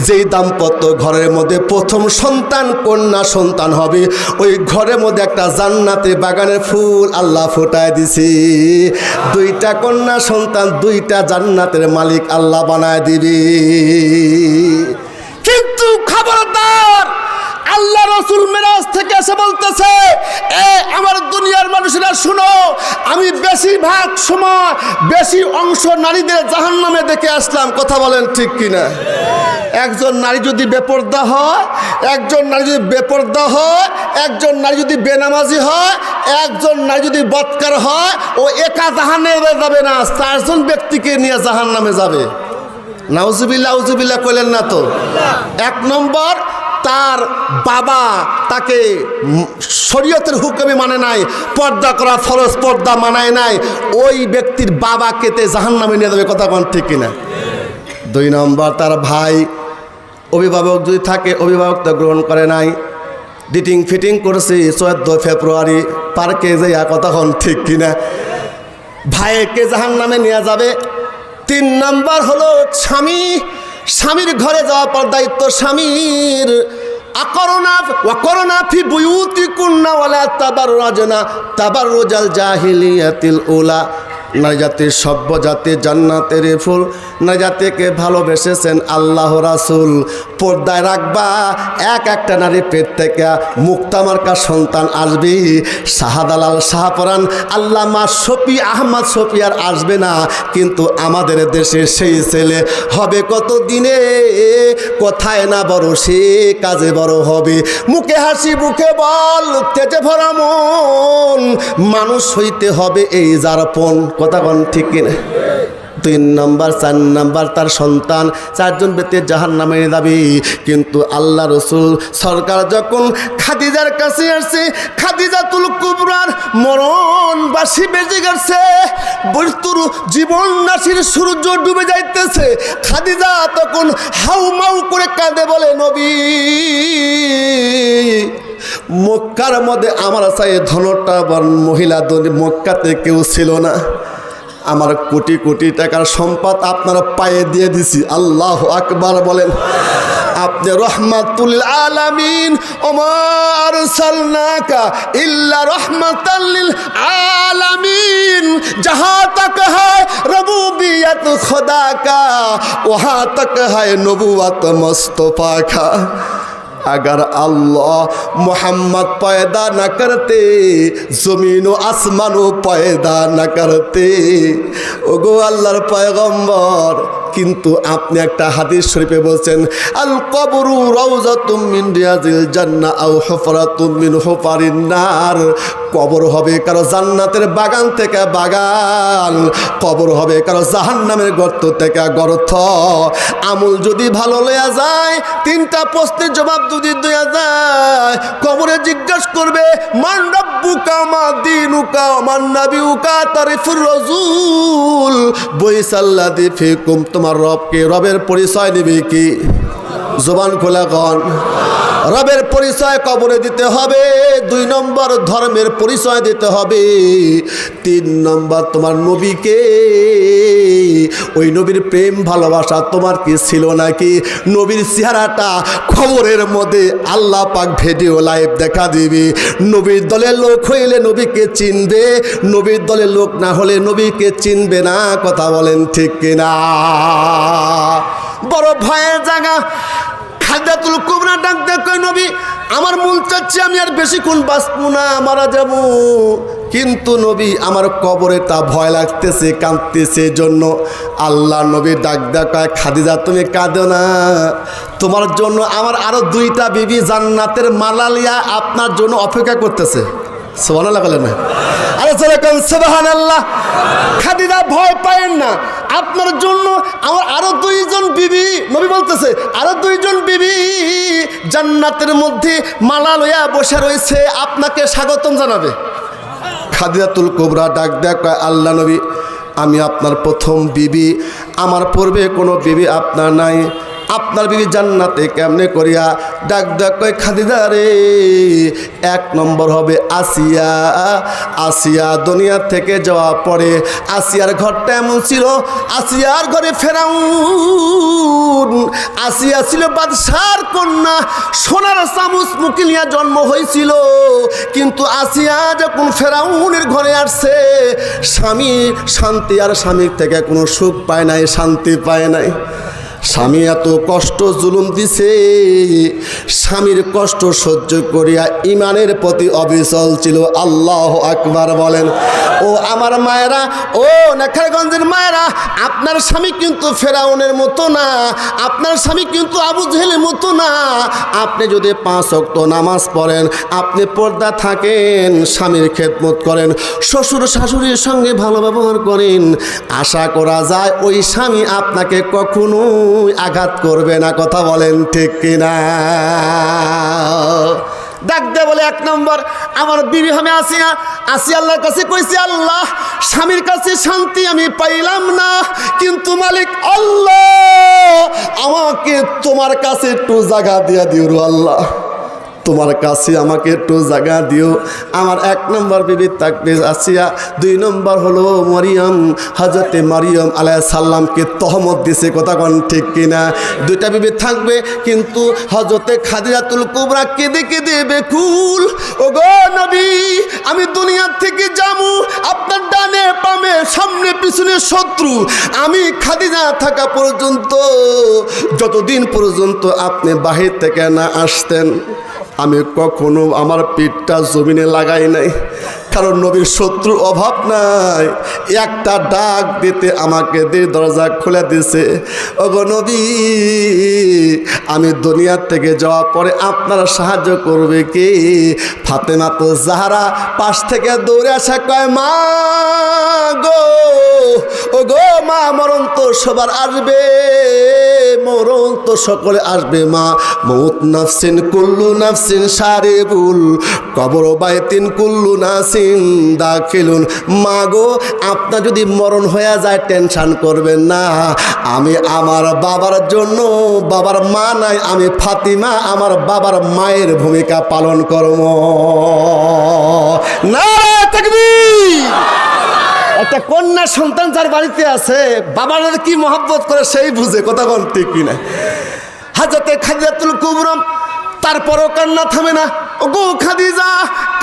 যেই দাম্পত্য ঘরের মধ্যে প্রথম সন্তান কন্যা সন্তান হবে, ওই ঘরের মধ্যে একটা জান্নাতের বাগানের ফুল আল্লাহ ফোটায় দিছে। 2টা কন্যা সন্তান, 2টা জান্নাতের মালিক আল্লাহ বানায় দিবে। কিন্তু খবরদার, আল্লাহ রাসূল মেরাজ থেকে এসে বলতেছে, আমার দুনিয়ার মানুষেরা শুনো, আমি বেশিরভাগ সময় বেশি অংশ নারীদের জাহান্নামে দেখে আসলাম। কথা বলেন ঠিক কিনা? একজন নারী যদি বেপরদা হয়, একজন নারী যদি বেনামাজি হয়, একজন নারী যদি বৎকার হয়, ও একা জাহান্নামে যাবে না, 4 জন ব্যক্তিকে নিয়ে জাহান্নামে যাবে। নাউজুবিল্লাহ কইলেন না তো? 1 নম্বর, তার বাবা তাকে শরীয়তের হুকুমে মানে নাই, পর্দা করা ফরজ পর্দা মানায় নাই, ওই ব্যক্তির বাবাকে তে জাহান্নামে নিয়ে যাবে। কথা কোন ঠিক কিনা? 2 নম্বর, তার ভাই অভিভাবক যদি থাকে, অভিভাবকতা গ্রহণ করে নাই, ডিটিং ফিটিং করছে 14 ফেব্রুয়ারি পার্কে যাইয়া। কথা কোন ঠিক কিনা? ভাইকে জাহান্নামে নিয়ে যাবে। 3 নম্বর হলো স্বামীর ঘরে যাওয়ার পর দায়িত্ব স্বামীর। আকরনা ওয়াকরনা ফি বুয়ুতিকুন্না ওয়ালা তাবাররাজনা তাবাররুজাল জাহিলিয়াতিল উলা। না জাতি সভ্য জাতি জান্নাতের ফুল, না জাতিকে ভালোবেসেছেন আল্লাহ রাসূল। পর্দায় রাখবা, একটা নারী পেট থেকে মুক্তামার্কা সন্তান আসবে। শাহদালাল শাহপরান আল্লামা শফি আহমদ শফি আর আসবে না, কিন্তু আমাদের দেশে সেই ছেলে হবে কত দিনে। কথায় না বড় সে কাজে বড় হবে। মুখে হাসি মুখে বল, তেজে ভরা মন, মানুষ হইতে হবে এই যারপন। কথা বল ঠিক কিনা? 3 নম্বর 4 নম্বর তার সন্তান, 4 জন ব্যক্তি জাহান্নামে যাবে। কিন্তু আল্লাহ রসুল সরকার যখন খাদিজার কাছে আসছে, খাদিজাতুল কুবরার মরণ বাসি বেজে গেছে, বস্তুর জীবন নাসির সূর্য ডুবে যাইতেছে। খাদিজা তখন হাউমাউ করে কাঁদে, বলে নবী, মক্কার মধ্যে আমার চাই ধনটা মহিলা মক্কাতে কেউ ছিল না। আমার কোটি কোটি টাকার সম্পদ আপনার পায়ে দিয়ে দিছি। আল্লাহু আকবার বলেন। আপনি রহমাতুল আলামিন, ওমা আরসালনাকা ইল্লা রাহমাতাল লিল আলামিন। जहां तक है रबूबियत खुदा का, वहां तक है नबूवत मुस्तफा का। अगर अल्लाह मोहम्मद पैदा न करते, जमीन व आसमान पैदा न करते। ओगो अल्लाहर पैगम्बर, কিন্তু আপনি একটা হাদিস শরীফে বলছেন, আল কবরু রাউযাতুম মিন রিয়াজিল জান্নাহ আও হুফরাতুম মিন হুফারিন নার। কবর হবে কারো জান্নাতের বাগান থেকে বাগান, কবর হবে কারো জাহান্নামের গর্ত থেকে গর্ত। আমল যদি ভালো লয়া যায়, 3টা প্রশ্নের জবাব যদি দেয়া যায়, কবরে জিজ্ঞাসা করবে মান রাব্বুকা মা দীনুকা মান নাবিয়ুকা তারিফুর রাসূল বৈসাল্লাযী ফিকুম। তোমার রবকে, রবের পরিচয় নিবে কি? জবান খোলা কন। রবের পরিচয় কবরে দিতে হবে। 2 নম্বর ধর্মের পরিচয় দিতে হবে। 3 নম্বর তোমার নবীকে, ওই নবীর প্রেম ভালোবাসা তোমার কি ছিল নাকি? নবীর চেহারাটা খবরের মধ্যে আল্লাহ পাক ভিডিও লাইভ দেখা দিবে। নবীর দলের লোক হইলে নবীকে চিনবে, নবীর দলের লোক না হলে নবীকে চিনবে না। কথা বলেন ঠিক কিনা? বড় ভয়ের জায়গা। খাদিজাতুল কুবরা ডাক দেয়, কই নবী, আমার মন চাচ্ছে আমি আর বেশিক্ষণ বাঁচবো না, মারা যাব। কিন্তু নবী, আমার কবরেটা ভয় লাগতেছে, কাঁদতেছে। জন্য আল্লাহ নবী ডাক দেয়, কয় খাদিজা তুমি কাঁদো না, তোমার জন্য আমার আরো 2টা বিবি জান্নাতের মালালিয়া আপনার জন্য অপেক্ষা করতেছে। সুবহানাল্লাহ বলেন না? আরে যেরকম সুবহানাল্লাহ। খাদিজা ভয় পায়েন না, আপনার জন্য আমার আরো 2 জন বিবি, নবী বলতেছে আরো 2 জন বিবি জান্নাতের মধ্যে মালা লইয়া বসে রয়েছে, আপনাকে স্বাগতম জানাবে। খাদিজাতুল কুবরা ডাক দেয়, কয় আল্লাহ নবী, আমি আপনার প্রথম বিবি, আমার পূর্বে কোনো বিবি আপনার নাই, আপনার বিবি জান্নাতে কেমনে করিয়া? ডাক ডাক কয় খাদিজা রে, 1 নম্বর হবে আসিয়া। আসিয়া দুনিয়া থেকে যাওয়া পরে আসিয়ার ঘরটা এমন ছিল, আসিয়ার ঘরে ফেরাউন। আসিয়া ছিল বাদশার কন্যা, সোনার চামচ মুখে নিয়ে জন্ম হয়েছিল। কিন্তু আসিয়া যখন ফেরাউনের ঘরে আসছে, স্বামী শান্তি আর স্বামীর থেকে কোনো সুখ পায় নাই, শান্তি পায় নাই। স্বামী এত কষ্ট জুলুম দিছে, স্বামীর কষ্ট সহ্য করিয়া ইমানের প্রতি অবিচল ছিল। আল্লাহু আকবার বলেন। ও আমার মায়েরা, ও নেখারগঞ্জের মায়েরা, আপনার স্বামী কিন্তু ফেরাউনের মতো না, আপনার স্বামী কিন্তু আবু জেহেলের মতো না। আপনি যদি 5 ওয়াক্ত নামাজ পড়েন, আপনি পর্দা থাকেন, স্বামীর খেদমত করেন, শ্বশুর শাশুড়ির সঙ্গে ভালো ব্যবহার করেন, আশা করা যায় ওই স্বামী আপনাকে কখনো আঘাত করবে না। কথা বলেন ঠিক কিনা? ডাক দে বলে 1 নম্বর আমার বিবি আমি আসিয়া। আসি আল্লাহর কাছে কইছি, আল্লাহ স্বামীর কাছে শান্তি আমি পাইলাম না, কিন্তু মালিক আল্লাহ আমাকে তোমার কাছে একটু জায়গা দিয়া দিও আল্লাহ। তোমার কাছে আমাকে একটু জায়গা দিও। আমার 1 নম্বর বিবি থাকবে আসিয়া, 2 নম্বর হলো মারিয়াম। হযরতে মারিয়াম আলাইহিস সালামকে তহমত দিছে, কথা কোন ঠিক কিনা? 2টা বিবি থাকবে, কিন্তু হযরতে খাদিজাতুল কুবরা কেঁদে কেঁদে বেকুল, ওগো নবী আমি দুনিয়া থেকে যাবো, আপনার ডানে বামে সামনে পিছনে শত্রু, আমি খাদিজা থাকা পর্যন্ত, যতদিন পর্যন্ত আপনি বাহির থেকে না আসতেন আমি কখনো আমার পিঠটা জমিনে লাগাই নাই। কারণ নবীর শত্রুর অভাব নাই, একটা ডাক দিতে আমাকে দরজা খুলে দিছে। ওগো নবী আমি দুনিয়া থেকে যাওয়ার পরে আপনারা সাহায্য করবে কি? ফাতেমা তো জাহরা পাশ থেকে দৌড়ে আসা কয়, মা গো, ও গো মা, মরণ তো সবার আসবে, মরণ তো সকলে আসবে মা। মউত নাফসিন কুল্লু নাফসিন সারিবুল কবর বাইতিন কুল্লু নাসিন দাখিলুন। মা গো আপনার যদি মরণ হয়ে যায় টেনশন করবেন না, আমি আমার বাবার জন্য, বাবার মা নাই, আমি ফাতিমা আমার বাবার মায়ের ভূমিকা পালন করব। নারে তাকবীর! একটা কন্যা সন্তান যার বাড়িতে আছে, বাবার কি মহব্বত করে সেই বুঝে, কথা কোন ঠিক কিনা? হযরতে খাদিজাতুল কুবরা তারপরও কান্না থামে না। ওগো খাদিজা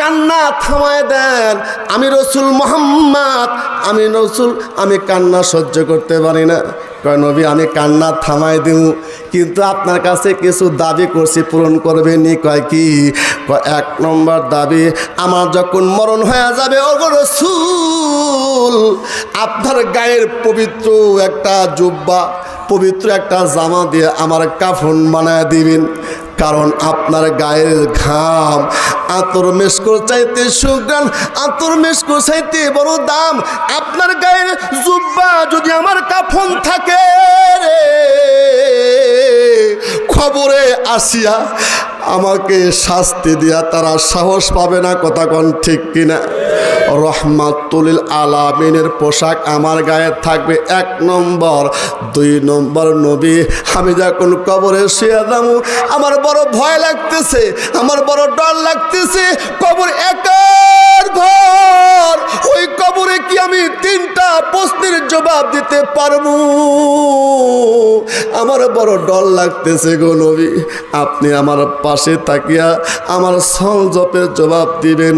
কান্না থামায় দেন, আমি রসুল মুহাম্মদ, আমি রসুল, আমি কান্না সহ্য করতে পারি না। কয় নবী আমি কান্না থামাই দিব, কিন্তু আপনার কাছে কিছু দাবি করছি, পূরণ করবেনি। কয় কি? কয় 1 নম্বর দাবি, আমার যখন মরণ হয়ে যাবে ওগো রসুল, আপনার গায়ের পবিত্র একটা জুব্বা, পবিত্র একটা জামা দিয়ে আমার কাফন বানায় দিবেন। কারণ আপনার গায়ের ঘাম আতর মেশকোর চাইতে সুগ্রাণ, আতর মেশকোর চাইতে বড় দাম। আপনার গায়ের জুব্বা যদি আমার কাফন থাকে রে, খবরে আসিয়া আমাকে শাস্তি দিয়া তারা সাহস পাবে না, কথা কোন ঠিক কিনা? রহমাতুল আলামিনের পোশাক আমার গায়ে থাকবে 1 নম্বর। 2 নম্বর নবী আমি যখন কবরে শুয়ে যাবো আমার বড় ভয় লাগতেছে, আমার বড় ডর লাগতেছে। কবর একার ঘর, ওই কবরে কি আমি 3টা প্রশ্নের জবাব দিতে পারবো? আমার বড় ডর লাগতেছে গো নবী, আপনি আমার পাশে তাকিয়া আমার সংজপের জবাব দিবেন।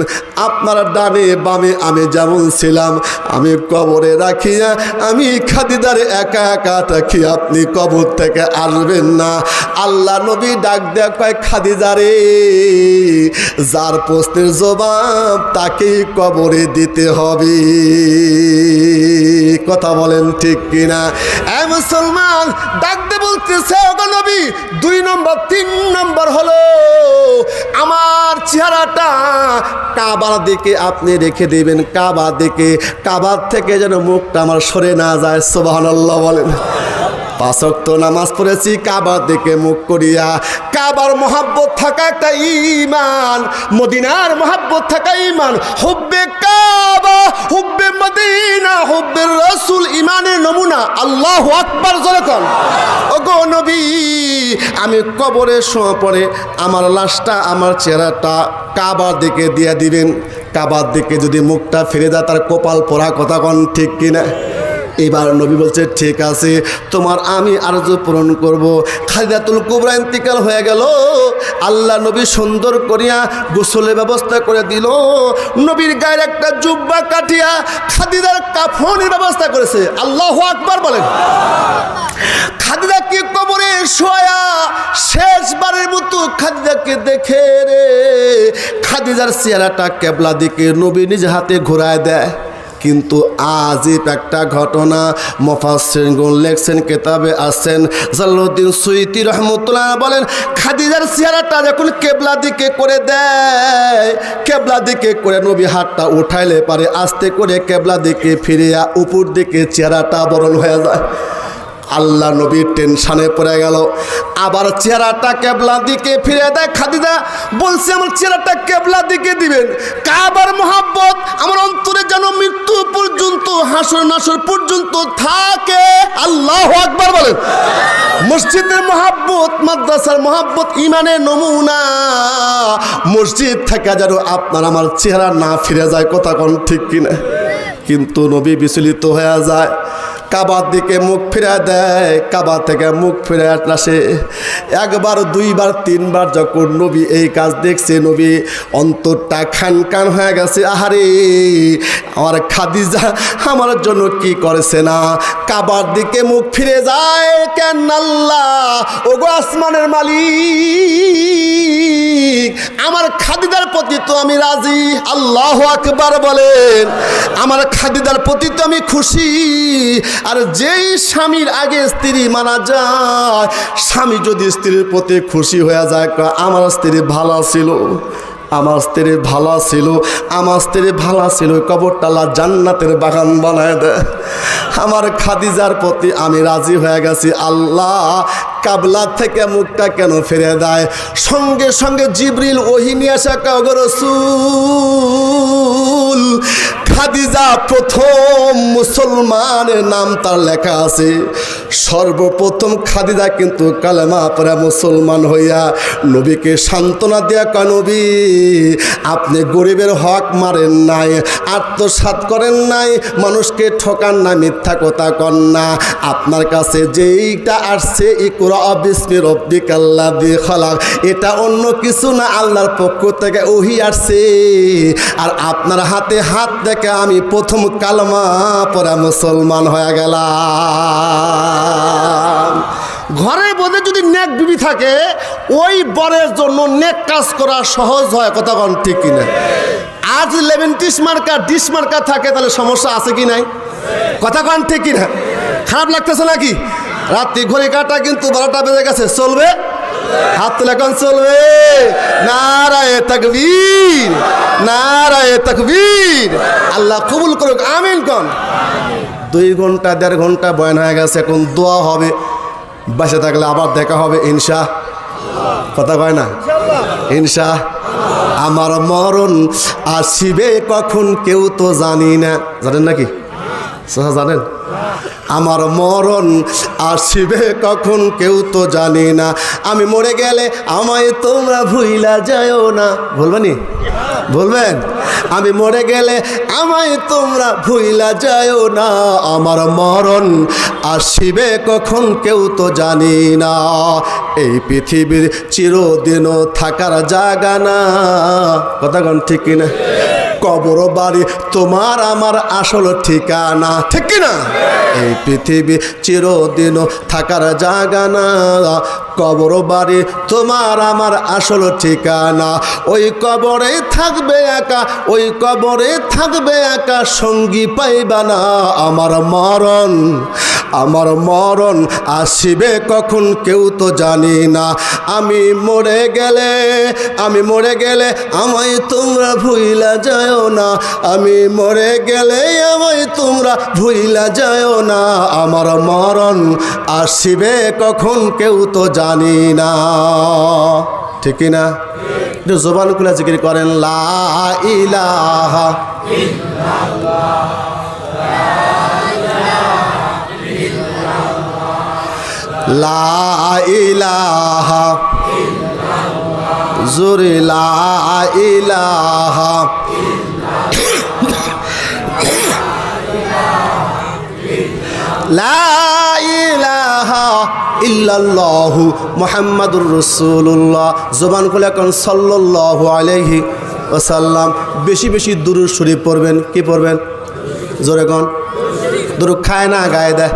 আপনার ডানে বামে আমি যেমন ছিলাম, আমি কবরে রাখিয়া আমি খাদিজারে একা একা রাখি, আপনি কবর থেকে আসবেন না। আল্লাহ নবী ডাক দেয়া কয়, খাদিজারে যার প্রশ্নের জবাব তাকেই কবরে দিতে হবে, কথা বলেন ঠিক কিনা? এ মুসলমান ডাক দে বলতেছে, ওগো নবী 2 নম্বর 3 নম্বর হলো আমার চেহারাটা কাবার দিকে আপনি রেখে দিবেন, কাবার দিকে, কাবার থেকে যেন মুখটা আমার সরে না যায়। সুবহানাল্লাহ বলেন। 5 ওয়াক্ত নামাজ পড়েছি কাবার দিকে মুখ করিয়া। কাবার মহাব্বত থাকা একটা ঈমান, মদিনার মহাব্বত থাকা ঈমান। হুব্বে কাবা, হুব্বে মদিনা, হুব্বে রাসূল ঈমানের নমুনা। আল্লাহু আকবার জোরে কোন। ওগো নবী আমি কবরে শোয়া পড়ে আমার লাশটা, আমার চেহারাটা কাবার দিকে দিয়ে দিবেন। কাবার দিকে যদি মুখটা ফিরে যায় তার কপাল পোড়া, কথা কোন ঠিক কিনা? এবার নবী বলছে, ঠিক আছে তোমার আমি আরজু পূরণ করব। খাদিজাতুল কুবরা ইন্তিকাল হয়ে গেল, আল্লাহ নবী সুন্দর করিয়া গোসলের ব্যবস্থা করে দিল। নবীর গায়ের একটা জুব্বা কাটিয়া খাদিজার কাফনের ব্যবস্থা করেছে। আল্লাহু আকবার বলেন। খাদিজাকে কবরে শোয়া শেষবারের মতো খাদিজাকে দেখে রে, খাদিজার চেহারাটা কেবলা দিকে নবী নিজ হাতে ঘোরায় দেয়। কিন্তু আজীব একটা ঘটনা মুফাসসিরগণ লেখছেন, কিতাবে আছেন, জালালউদ্দিন সুয়ুতী রহমাতুল্লাহ বলেন, খাদিজার চেহারাটা যখন কেবলা দিকে করে দেয়, কেবলা দিকে করে নবী হাতটা উঠাইলে পারে আস্তে করে কেবলা দিকে ফিরিয়া উপর দিকে চেহারাটা বরণ হয়ে যায়। আল্লাহ নবী টেনশনে পড়ে গেল, আবার চেহারাটা কেবলা দিকে ফিরে দেয়। খাদিজা বলছে, আমার চেহারাটা কেবলা দিকে দিবেন, কাবার মহাব্বত আমার অন্তরে যেন মৃত্যু পর্যন্ত হাসর নাসর পর্যন্ত থাকে। আল্লাহু আকবার বলেন। মসজিদের মহাব্বত, মাদ্রাসার মহাব্বত ইমানের নমুনা। মসজিদ থেকে যেন আপনার আমার চেহারা না ফিরে যায়, কথা কোন ঠিক কিনা? কিন্তু নবী বিচলিত হয়ে যায়, কাবার দিকে মুখ ফিরে দেয়, কাবা থেকে মুখ ফিরে আসে। একবার দুইবার তিনবার যখন নবী এই কাজ দেখছে, নবী অন্তরটা খান কান হয়ে গেছে। আহারে আমার খাদিজা আমার জন্য কি করেছে না, কাবার দিকে মুখ ফিরে যায় কেন? আল্লাহ ওগো আসমানের মালিক, আমার খাদিজার প্রতি তো আমি রাজি। আল্লাহু আকবার বলেন। আমার খাদিজার প্রতি তো আমি খুশি। আর যেই স্বামীর আগে স্ত্রী মারা যায়, স্বামী যদি স্ত্রীর প্রতি খুশি হয়ে যায়, আমার স্ত্রী ভালো ছিল, আমার স্ত্রী ভালো ছিল, আমার স্ত্রী ভালো ছিল, কবরটা আল্লাহ জান্নাতের বাগান বানায় দেয়। আমার খাদিজার প্রতি আমি রাজি হয়ে গেছি। আল্লাহ কাবলা থেকে মুখটা কেন ফিরে দেয়? সঙ্গে সঙ্গে জিবরিল ওহী নিয়ে আসা, ওগো রাসূল, খাদিজা প্রথম মুসলমানের নাম তার লেখা আছে। সর্বপ্রথম খাদিজা কিন্তু কালেমা পড়ে মুসলমান হইয়া নবীকে সান্ত্বনা দেয়া কয়, নবী আপনি গরিবের হক মারেন নাই, আত্মসাৎ করেন নাই, মানুষকে ঠকান না, মিথ্যা কথা কন না। আপনার কাছে যেইটা আসছে ইকরা বিসমি রাব্বিকাল্লাযী খালাক, এটা অন্য কিছু না, আল্লাহর পক্ষ থেকে ওহী আসছে। আর আপনার হাতে হাত থেকে আমি প্রথম কালেমা পড়া মুসলমান হয়ে গেলাম। ঘরে বসে যদি নেক বিবি থাকে, ওই বরের জন্য নেক কাজ করা সহজ হয়, কথা কোন ঠিক কিনা? আজ লেবেন ডিশ মার্কা থাকে, তাহলে সমস্যা আছে কি নাই? কথা কোন ঠিক কিনা? খারাপ লাগতেছে নাকি? রাত্রি ঘড়ি কাটা কিন্তু 12টা বেজে গেছে, চলবে? হাত তুলে এখন চলবে? নারায়ে তাকবীর, নারায়ে তাকবীর। আল্লাহ কবুল করুক, আমিন কোন। 2 ঘন্টা 1.5 ঘন্টা বয়ান হয়ে গেছে, এখন দোয়া হবে। বাসে থাকলে আবার দেখা হবে ইনশা, কথা কয় না ইনশা। আমার মরণ আসিবে কখন কেউ তো জানি না, জানেন নাকি? জানেন? আমার মরণ আসিবে কখন কেউ তো জানি না, আমি মরে গেলে আমায় তোমরা ভুইলা যাও না। বলবেনি? বলবেন? আমি মরে গেলে আমায় তোমরা ভুইলা যাও না, আমার মরণ আসিবে কখন কেউ তো জানি না। এই পৃথিবীর চিরদিনও থাকার জায়গা না, কথা কোন ঠিক কিনা? কবর বাড়ি তোমার আমার আসল ঠিকানা, ঠিক কিনা? এই পৃথিবী চিরদিনও থাকার জায়গা না, কবর বাড়ি তোমার আমার আসল ঠিকানা। ওই কবরে থাকবে একা, ওই কবরে থাকবে একা, সঙ্গী পাইবা না। আমার মরণ, আমার মরণ আসিবে কখন কেউ তো জানি না। আমি মরে গেলে, আমি মরে গেলে আমায় তোমরা ভুইলা যাও না, আমি মরে গেলে আমায় তোমরা ভুইলা যাও না। আমার মরণ আসিবে কখন কেউ তো জানি না, ঠিক না? একটু জবান খুলে জিকির করেন, লা ইলাহা ইল্লাল্লাহ, লা ইলাহা জোরে লা ইলাহা, লা ইলাহা ইল্লাল্লাহু মুহাম্মাদুর রাসূলুল্লাহ। জবান খুলে এখন সাল্লাল্লাহু আলাইহি ওয়াসাল্লাম। বেশি বেশি দুরূদ শরীফ পড়বেন। কি পড়বেন? জোরে কোন। দুরূদ খায় না, গায়ে দেয়।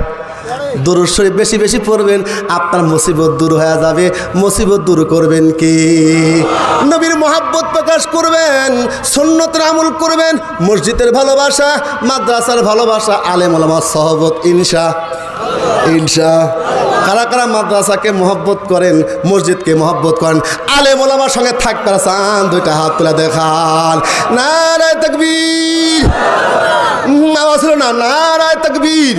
দুরূদ শরীফ বেশি বেশি পড়বেন, আপনার মুসিবত দূর হয়ে যাবে। মুসিবত দূর করবেন কি? নবীর মহাব্বত প্রকাশ করবেন, সুন্নতের আমল করবেন, মসজিদের ভালোবাসা, মাদ্রাসার ভালোবাসা, আলেম ওলামার সহবত, ইনশা ইনশা। কারা কারা মাদ্রাসাকে মহব্বত করেন, মসজিদকে মহব্বত করেন, আলেম ওলামার সঙ্গে থাকতে চান? 2টা হাত তুলে দেখান। নারায়ে তাকবীর, আওয়াজ হলো না? নারায়ে তাকবীর,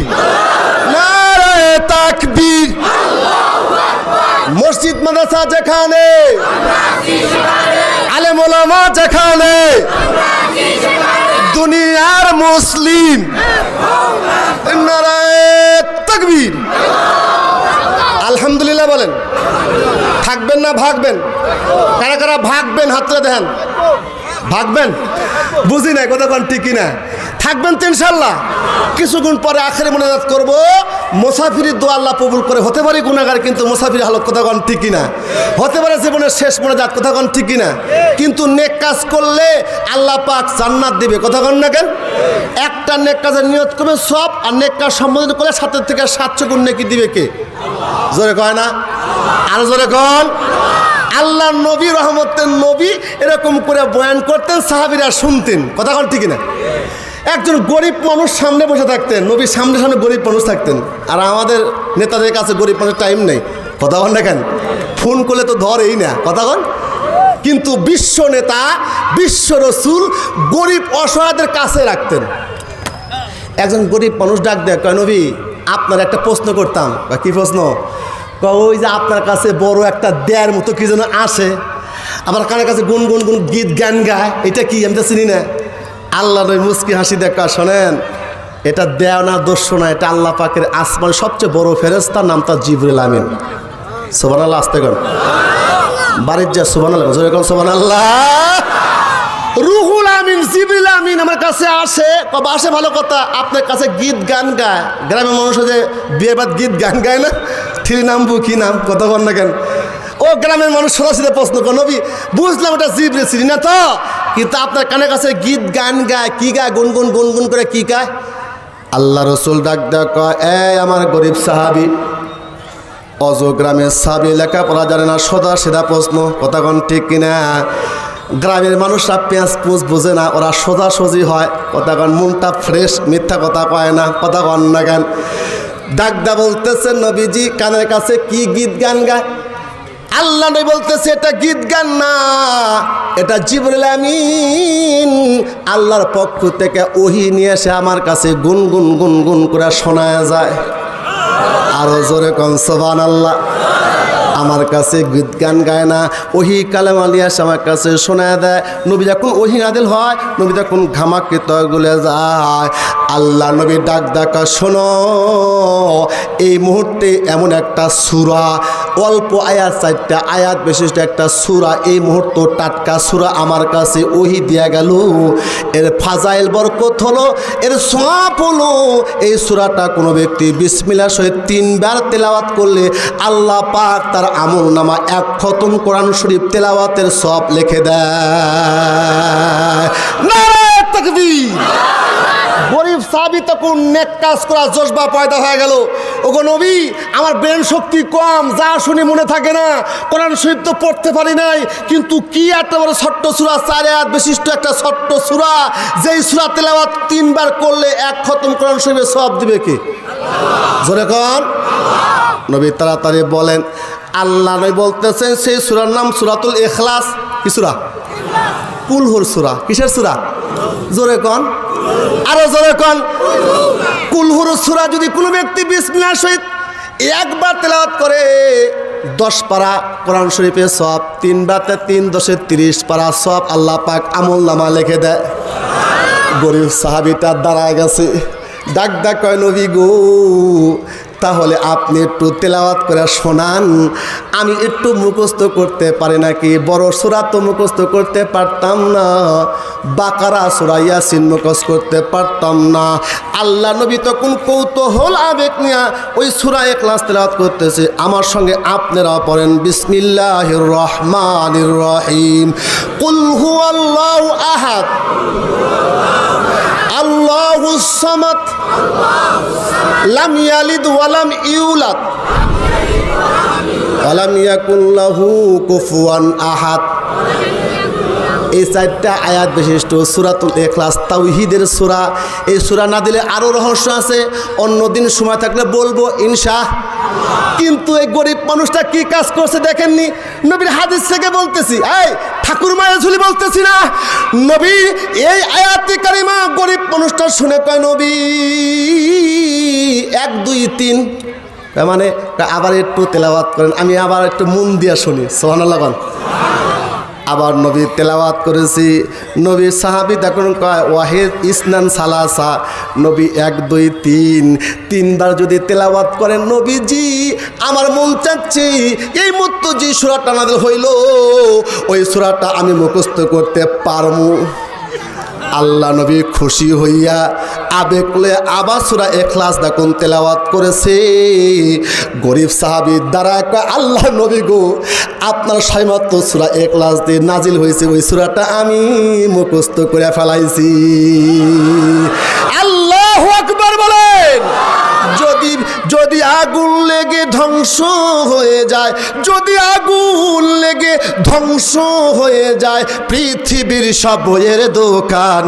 নারায়ে তাকবীর। মসজিদ মাদ্রাসা যেখানে, আলেম ওলামা যেখানে, দুনিয়ার মুসলিম, নারায়ে তাকবীর। আলহামদুলিল্লাহ বলেন। থাকবেন না ভাগবেন? কারা কারা ভাগবেন হাত তুলে দেন। ভাগবেন? বুঝি নাই কথা কোন ঠিকই না। থাকবেন তো ইনশাল্লাহ। কিছুক্ষণ পরে আখেরে মোনাজাত করব, মুসাফিরের দোয়া আল্লাহ কবুল করে। হতে পারে গুনাহগার, কিন্তু মুসাফির হালত কথা কোন ঠিকই না। হতে পারে জীবনের শেষ মোনাজাত, কথা কোন ঠিকই না। কিন্তু নেক কাজ করলে আল্লাহ পাক জান্নাত দিবে, কথা কোন না কেন? একটা নেক কাজের নিয়ত করবে সব, আর নেক কাজ সম্বোধন করলে 7 থেকে 700 গুণ নেকি দিবে কে? জোরে কয় না? আর জোরে কন। আল্লাহ নবী রহমতের নবী এরকম করে বয়ান করতেন, সাহাবীরা শুনতেন, কথা কোন ঠিক না? একজন গরিব মানুষ সামনে বসে থাকতেন, নবীর সামনে সামনে গরিব মানুষ থাকতেন। আর আমাদের নেতাদের কাছে গরিব মানুষের টাইম নেই, কথা কন দেখেন। ফোন করলে তো ধরেই না, কথা কন। কিন্তু বিশ্ব নেতা, বিশ্ব রসুল গরিব অসহায়দের কাছে রাখতেন। একজন গরিব মানুষ ডাক দেয়, কয় নবী আপনার একটা প্রশ্ন করতাম। বা কি প্রশ্ন? ওই যে আপনার কাছে বড় একটা দেয়ার মতো কি যেন আসে, আবার কানের কাছে গুন গুন গুন গীত গান গায়, এটা কি? আমি তো চিনি না। আল্লাহ নবী মুস্কি হাসি দেখা, শোনেন এটা দেও না, দোষ না, এটা আল্লাহ পাকের আসমানের সবচেয়ে বড় ফেরেশতা, নাম তার জিবরিল আমিন। সুবহানাল্লাহ, আস্তে কর। বাড়ির যা সুবহানাল্লাহ, জোরে কর সুবহানাল্লাহ। রুহুল আমিন, জিবরিল আমিন আমার কাছে আসে, কবে আসে? ভালো কথা, আপনার কাছে গীত গান গায়। গ্রামের মানুষ যে বিয়ে বাদ গীত গান গায় না, থ্রি নামবো কি নাম, কথা বল না কেন? ও গ্রামের মানুষ সরাসরি প্রশ্ন কর, নবী বুঝলাম এটা জিবরিল চিনি না তো, কিন্তু আপনার কানের কাছে গীত গান গায়, কি গায়? গুনগুন গুনগুন করে কি গায়? আল্লাহ রসুল ডাক ডাক কয়, এই আমার গরিব সাহাবি, অজ গ্রামের সাহাবি, লেখাপড়া জানে না, সদা সেদা প্রশ্ন, কথা কন ঠিক কিনা? গ্রামের মানুষরা পেঁয়াজ পুঁজ বোঝে না, ওরা সোজাসুজি হয়, কথা কন। মনটা ফ্রেশ, মিথ্যা কথা কয় না, কথা কন না কেন? ডাকদা বলতেছেন নবীজি কানের কাছে কি গীত গান গায়? আল্লাহ নবী বলতেছে এটা গীত গান না, এটা জিবরিল আমিন আল্লাহর পক্ষ থেকে ওহী নিয়ে এসে আমার কাছে গুনগুন গুনগুন করে শোনায় যায়। আরো জোরে কোন সুবহানাল্লাহ। আমার কাছে গীত গান গায় না, ওহী কালেমা নিয়ে এসে আমার কাছে শোনায় দেয়। নবী যখন ওহী নাযিল হয়, নবী যখন ঘামাকৃত গুলে যায়, আল্লাহ নবী ডাক ডাকা, শোনো এই মুহূর্তে এমন একটা সূরা, অল্প আয়াত, 4টা আয়াত বিশিষ্ট একটা সূরা, এই মুহূর্ত টাটকা সূরা আমার কাছে ওহী দিয়া গেল। এর ফাজাইল বরকত হলো, এর সওয়াব হলো, এই সূরাটা কোনো ব্যক্তি বিসমিল্লাহ সহিত 3 বার তেলাওয়াত করলে আল্লাহ পাক তার আমল নামা 1 খতম কোরআন শরীফ তেলাওয়াতের সওয়াব লিখে দেয়। নারে তাকবীর। গরিব সাহাবী তখন নেক কাজ করার জজবা পয়দা হয়ে গেল। ওগো নবী আমার ব্রেন শক্তি কম, যা শুনি মনে থাকে না, কোরআন শরীফ তো পড়তে পারি নাই, কিন্তু কি একটা বড় ছোট্ট সূরা, 4 আয়াত বিশিষ্ট একটা ছোট্ট সূরা, যেই সূরা তেলাওয়াত 3 বার করলে 1 খতম কোরআন শরীফের সওয়াব দিবে কে? জোরে কোন। নবী তাড়াতাড়ি বলেন। আল্লাহ নবী বলতেছেন সেই সূরার নাম সূরাতুল ইখলাস। কি সূরা? কুলহুর সূরা। কিসের সূরা? জোরে কোন, আরো জোরে কোন। কুলহুর সূরা যদি কোনো ব্যক্তি বিসমিল্লাহর সহিত 1 বার তেলাওয়াত করে 10 পারা কোরআন শরীফের সওয়াব, 3 বারতে 3 10 30 পারা সওয়াব আল্লাহ পাক আমল নামা লিখে দেয়। গরিব সাহাবীটা দাঁড়ায় গেছে, ডাক ডাক কয়, নবী গো তাহলে আপনি একটু তেলাওয়াত করে শোনান, আমি একটু মুখস্থ করতে পারি নাকি? বড় সূরা তো মুখস্থ করতে পারতাম না, বাকারা সূরা ইয়াসিন মুখস্থ করতে পারতাম না। আল্লাহ নবী তখন কৌতূহল আবেগ নিয়ে ওই সূরা ইখলাস তেলাওয়াত করতেছে। আমার সঙ্গে আপনারা পড়েন, বিসমিল্লাহির রহমানির রহিম। কুল হুয়াল্লাহু আহাদ আল্লাহুস সামাদ লাম ইয়ালিদ ওয়ালাম ইউলাদ ওয়ালাম ইয়াকুল লাহু কুফুয়ান আহাদ। এই 4টা আয়াত বিশিষ্ট সূরাতুল ইখলাস তাওহীদের সূরা। এই সূরা না দিলে আরও রহস্য আছে, অন্যদিন সময় থাকলে বলবো ইনশাআল্লাহ। কিন্তু এই গরিব মানুষটা কি কাজ করছে দেখেননি? নবীর হাদিস থেকে বলতেছি, এই ঠাকুর মায়ের ঝুলি বলতেছি না, নবী এই আয়াতে কারিমা গরিব মানুষটা শুনে কয়, নবী 1 2 3, মানে আবার একটু তেলাওয়াত করেন, আমি আবার একটু মন দিয়া শুনি। সুবহানাল্লাহ। আবার নবী তেলাওয়াত করেছি। নবী সাহাবী তখন কয় ওয়াহিদ ইসনান সালাসা, নবী 1 2 3 তিনবার যদি তেলাওয়াত করেন নবীজি আমার মন চাচ্ছে এই মতো যে সূরাটা নাযিল হইল ওই সূরাটা আমি মুখস্থ করতে পারমু। আল্লাহ নবী খুশি হইয়া আবেগ লয়ে আবার সূরা ইখলাস দেখুন তেলাওয়াত করেছে। গরিব সাহাবীর দ্বারা কয় আল্লাহ নবী গো আপনার সাইমাত্র সূরা ইখলাস দিয়ে নাজিল হয়েছে ওই সূরাটা আমি মুখস্থ করে ফেলাইছি। আল্লাহু আকবার বলেন। যদি আগুন লেগে ধ্বংস হয়ে যায়, যদি আগুন লেগে ধ্বংস হয়ে যায় পৃথিবীর সব বইয়ের দোকান,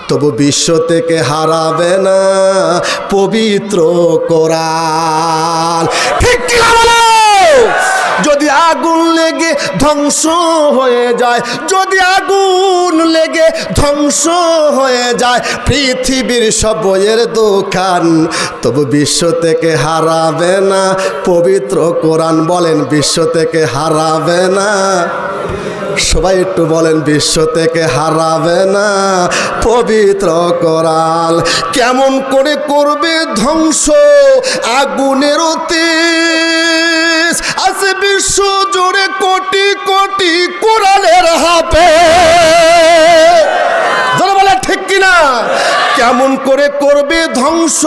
তবু বিশ্ব থেকে হারাবে না পবিত্র কোরআন। ঠিক কি না বলো? যদি আগুন লেগে ধ্বংস হয়ে যায়, যদি আগুন লেগে ধ্বংস হয়ে যায় পৃথিবীর সব বইয়ের দোকান, তবু বিশ্ব থেকে হারাবে না পবিত্র কোরআন। বলেন বিশ্ব থেকে হারাবে না। সবাই একটু বলেন বিশ্ব থেকে হারাবে না পবিত্র কোরআন। কেমন করে করবে ধ্বংস আগুনের তেজ, আছে বিশ্ব জুড়ে কোটি কোটি কোরআনের হাফেজ। যারা বলে ঠিক কিনা? কেমন করে করবে ধ্বংস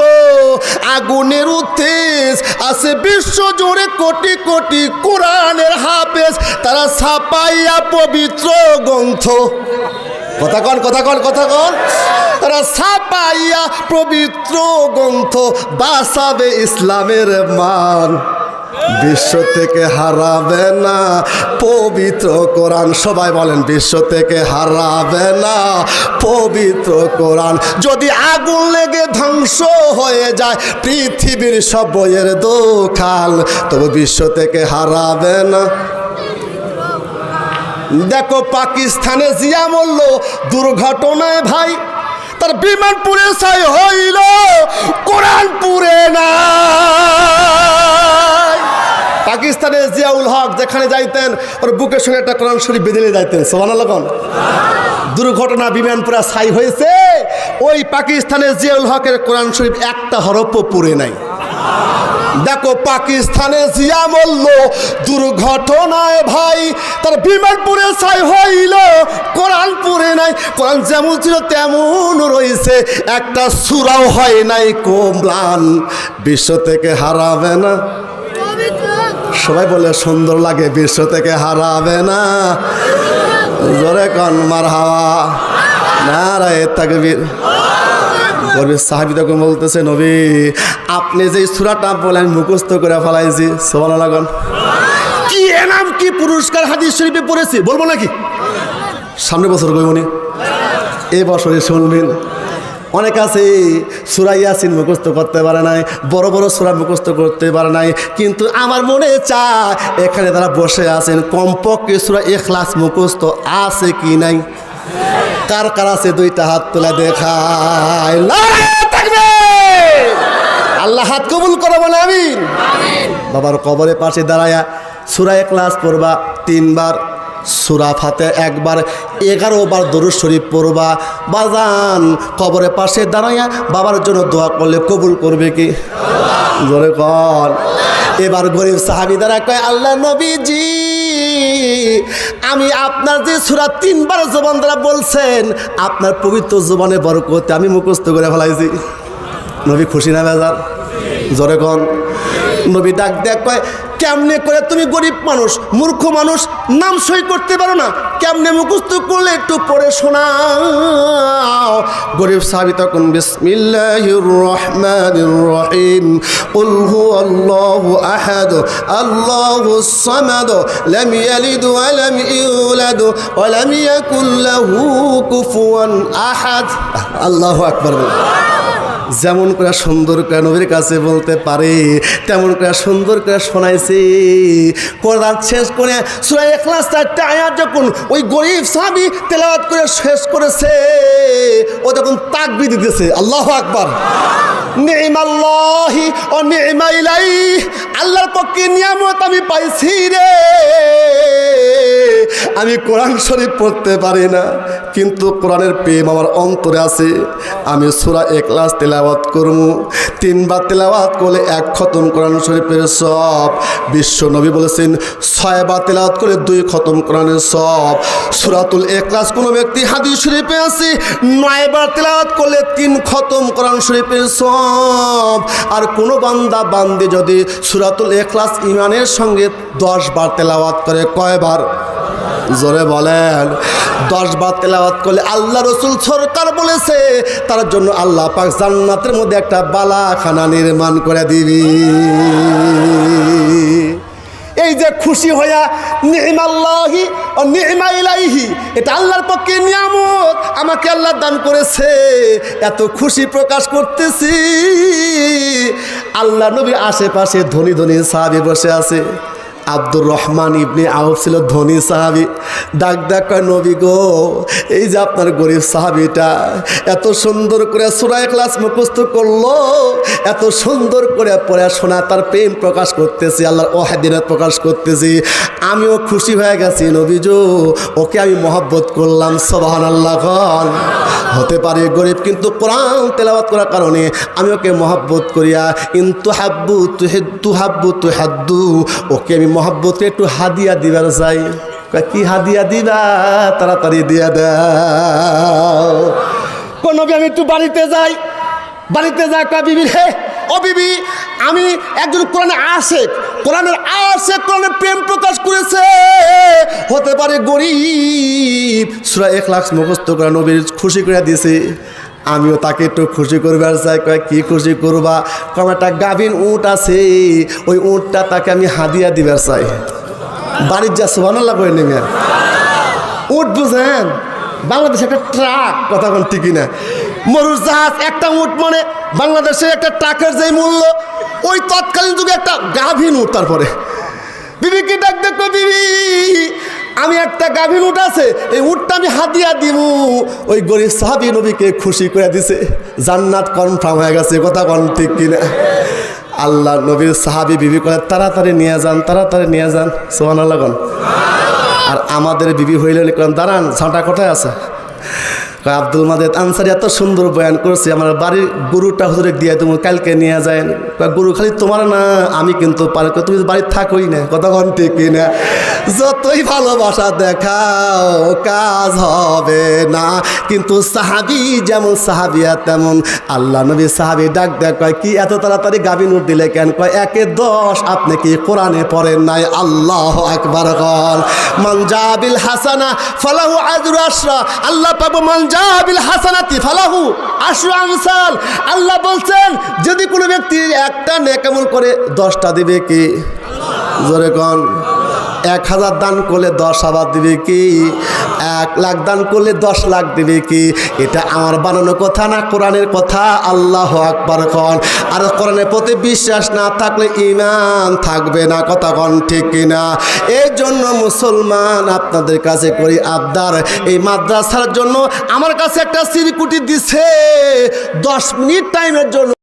আগুনের তেজ, আছে বিশ্ব জুড়ে কোটি কোটি কোরআনের হাফেজ, তারা ছাপাইয়া পবিত্র গ্রন্থ। কথা কন কথা কন কথা কন। তারা ছাপাইয়া পবিত্র গ্রন্থ বাঁচাবে ইসলামের মান। বিশ্ব থেকে হারাবে না পবিত্র কোরআন। সবাই বলেন বিশ্ব থেকে হারাবে না পবিত্র কোরআন। যদি আগুন লেগে ধ্বংস হয়ে যায় পৃথিবীর সব বইয়ের দোকান, তবে বিশ্ব থেকে হারাবে না। দেখো পাকিস্তানে জিয়া মরল দুর্ঘটনায় ভাই, তার বিমান পুড়ে ছাই হইল, কোরআন পুড়ে না। পাকিস্তানের জিয়াউল হক যেখানে যাইতেন ওর বুকের সঙ্গে একটা কোরআন শরীফ বেঁধে নিয়ে যাইতেন। সুবহানাল্লাহ। দুর্ঘটনা বিমান পুরা ছাই হয়েছে, ওই পাকিস্তানের জিয়াউল হকের কোরআন শরীফ একটা হরফও পুড়ে নাই। দেখো পাকিস্তানে জিয়া মরল দুর্ঘটনায় ভাই, তার বিমান পুড়ে ছাই হইল, কোরআন পুড়ে নাই। কোরআন যেমন ছিল তেমন রয়েছে, একটা সূরাও হয় নাই কমলান। বিশ্ব থেকে হারাবে না। সবাই বলে সুন্দর লাগে বিশ্ব থেকে হারাবে না। জোরে কন মারহাবা, নারায়ে তাকবীর। সাহাবী তখন বলতেছে নবী আপনি যে সূরাটা বলেন মুখস্থ করে ফেলাইছি। সুবহানাল্লাহ। কি এনাম কি পুরস্কার হাদিস শরীফে পড়েছি বলবো নাকি? সামনের বছর কইবনি, এই বছরে শুনবেন। অনেক আছে সূরা ইয়াসিন মুখস্থ করতে পারে নাই, বড় বড় সূরা মুখস্থ করতে পারে নাই, কিন্তু আমার মনে চায় এখানে তারা বসে আছেন কমপক্ষে সূরা ইখলাস মুখস্থ আছে কি নাই? কার কার আছে দুইটা হাত তুলে দেখায়। আল্লাহ হাত কবুল করো বলে আমিন। বাবার কবরের পাশে দাঁড়ায়া সূরা ইখলাস পড়বা 3 বার, সূরা ফাতিহা 1 বার, 11 বার দরুদ শরীফ পড়বা। বাজান কবরের পাশে দাঁড়ায়া বাবার জন্য দোয়া করলে কবুল করবে কি? জোরে কর। এবার গরিব সাহাবী দ্বারা কয় আল্লাহ নবীজি আমি আপনার যে সূরা 3 বার জবান দ্বারা বলছেন আপনার পবিত্র জবানে বরকতে আমি মুখস্থ করে ফেলাইছি। নবী খুশি না বেজার? জোরে কন। নবী ডাক দেখ কয় কেমনে করে তুমি গরিব মানুষ মূর্খ মানুষ নাম সই করতে পারো না, কেমনে মুখস্থ করলে একটু পড়ে শোনাও। গরিব সাহাবী তখন বিসমিল্লাহির রহমানির রহিম কুল হুয়াল্লাহু আহাদ আল্লাহুস সামাদ লাম ইয়ালিদ ওয়া লাম ইউলাদ ওয়া লাম ইয়াকুল লাহু কুফুয়ান আহাদ। আল্লাহু আকবার। যেমন করে সুন্দর করে নবীর কাছে বলতে পারে তেমন করে সুন্দর করে শোনাইছি। কোরআন শেষ করে সূরা ইখলাস 4টা আয়াত যখন ওই গরিব সাহাবী তেলাওয়াত করে শেষ করেছে ও তখন তাকবীর দিতেছে আল্লাহু আকবার। নি'মাল্লাহি ওয়া নি'মা ইলাইহি, আল্লাহর পক্ষে নিয়ামত আমি পাইছি রে। আমি কোরআন শরীফ পড়তে পারি না, কিন্তু কোরআনের প্রেম আমার অন্তরে আছে। আমি সূরা ইখলাস তেলাওয়াত করব, 3 বার তেলাওয়াত করলে 1 খতম কোরআন শরীফের সব। বিশ্ব নবী বলেছেন 6 বার তেলাওয়াত করে 2 খতম কোরআনের সব। সূরাতুল ইখলাস কোনো ব্যক্তি হাদিস শরীফে আছে 9 বার তেলাওয়াত করলে 3 খতম কোরআন শরীফের সব। আর কোনো বান্দা বান্দি যদি সূরাতুল ইখলাস ঈমানের সঙ্গে 10 বার তেলাওয়াত করে, কয়বার? জোরে বলেন। 10 বার তেলাওয়াত করলে আল্লাহ রাসূল সরকার বলেছে তার জন্য আল্লাহ পাক জান্নাতের মধ্যে একটা বালাখানা নির্মাণ করে দিবি। এই যে খুশি হইয়া নি'মাল্লাহি ও নি'মা ইলাইহি, এটা আল্লাহর পক্ষে নিয়ামত, আমাকে আল্লাহ দান করেছে, এত খুশি প্রকাশ করতেছি। আল্লাহ নবীর আশেপাশে ধনী ধনী সাহাবী বসে আছে। আব্দুর রহমান ইবনে আউফ ছিল ধনী সাহাবী। ডাক কয়, নবী গো, এই যে আপনার গরিব সাহাবীটা এত সুন্দর করে সূরা ইখলাস মুখস্থ করলো, এত সুন্দর করে পড়াশোনা, তার প্রেম প্রকাশ করতেছি, আল্লাহর ওয়াহদানিয়ত প্রকাশ করতেছি, আমিও খুশি হয়ে গেছি নবীজো, ওকে আমি মহব্বত করলাম। সুবহানাল্লাহ। কন হতে পারে গরিব, কিন্তু কোরআন তেলাওয়াত করার কারণে আমি ওকে মহব্বত করিয়া ইনতুহাব্বু তুহাব্বু তুহাদ্দু, ওকে আমি মহব্বতে একটু হাদিয়া দিবার চাই। কি হাদিয়া দিবা? তাড়াতাড়ি দিয়া দাও। কোন আমি একটু বাড়িতে যাই, বাড়িতে যাই, কয় বিবি রে, ও বিবি, আমি একজন কোরআনের আশেক, কোরআনের প্রেম প্রকাশ করেছে, হতে পারে গরিব, সূরা ইখলাস মুখস্থ করে নবীর খুশি করে দিয়েছে, আমিও তাকে একটু খুশি করবার চাই। কয় কি খুশি করবা? কম একটা গাভীন উট আছে, ওই উটটা তাকে আমি হাদিয়া দিবার চাই। বাড়ির যা সুবহানাল্লাহ করে নেবে। উট বুঝেন, বাংলাদেশে একটা ট্রাক, কথা কোন ঠিকই না, মরুর জাহাজ, একটা উট মানে বাংলাদেশের একটা ট্রাকের যে মূল্য, ওই তৎকালীন যুগে একটা গাভীন উট। তারপরে বিবিকে ডাক দেখো, বিবি, আমি একটা গাভীর উট আছে, এই উটটা আমি হাদিয়া দিব। ওই গরিব সাহাবী নবীকে খুশি করে দিছে, জান্নাত কনফার্ম হয়ে গেছে, কথা কোন ঠিক কিনা? আল্লাহ নবীর সাহাবী বিবি করে তাড়াতাড়ি নিয়ে যান, তাড়াতাড়ি নিয়ে যান। সুবহানাল্লাহ। আর আমাদের বিবি হইলে দাঁড়ান, ঝাঁটা কোথায় আছে? আব্দুল মাজিদ আনসারী এত সুন্দর বয়ান করছে, আমার বাড়ির গরুটা হুজুরে দিয়ে তুমি কালকে নিয়ে যায়। গরু খালি তোমার না, আমি কিন্তু পারি, তুমি বাড়ির থাকোই না, কথা কোন ঠিক কিনা? যতই ভালোবাসা দেখাও কাজ হবে না। কিন্তু সাহাবী যেমন সাহাবিয়া তেমন। আল্লাহ নবী সাহাবী ডাক দেয়, কয় কি এত তাড়াতাড়ি গাভীর উট দিলে কেন? কয় 1 10, আপনি কি কোরআনে পড়েন নাই? আল্লাহু আকবার। কল মান জাবিল হাসানা ফালাহু আজরু আশরা, আল্লাহ পাবো মান জাবিল হাসানাতি ফালাহু আশরু আমসাল। আল্লাহ বলছেন যদি কোনো ব্যক্তি একটা নেক আমল করে 10টা দিবে কি? জোরে কোন। 1000 দান করলে 10,000 দিবে কি? 1 লাখ দান করলে 10 লাখ দিবে কি? এটা আমার বানানো কথা না, কোরআনের কথা। আল্লাহু আকবার। কোন আর কোরআনের প্রতি বিশ্বাস না থাকলে ঈমান থাকবে না, কথা কোন ঠিক কিনা? এই জন্য মুসলমান আপনাদের কাছে করি আবদার, এই মাদ্রাসার জন্য আমার কাছে একটা সিরিকুটি দিছে 10 মিনিট টাইমের জন্য।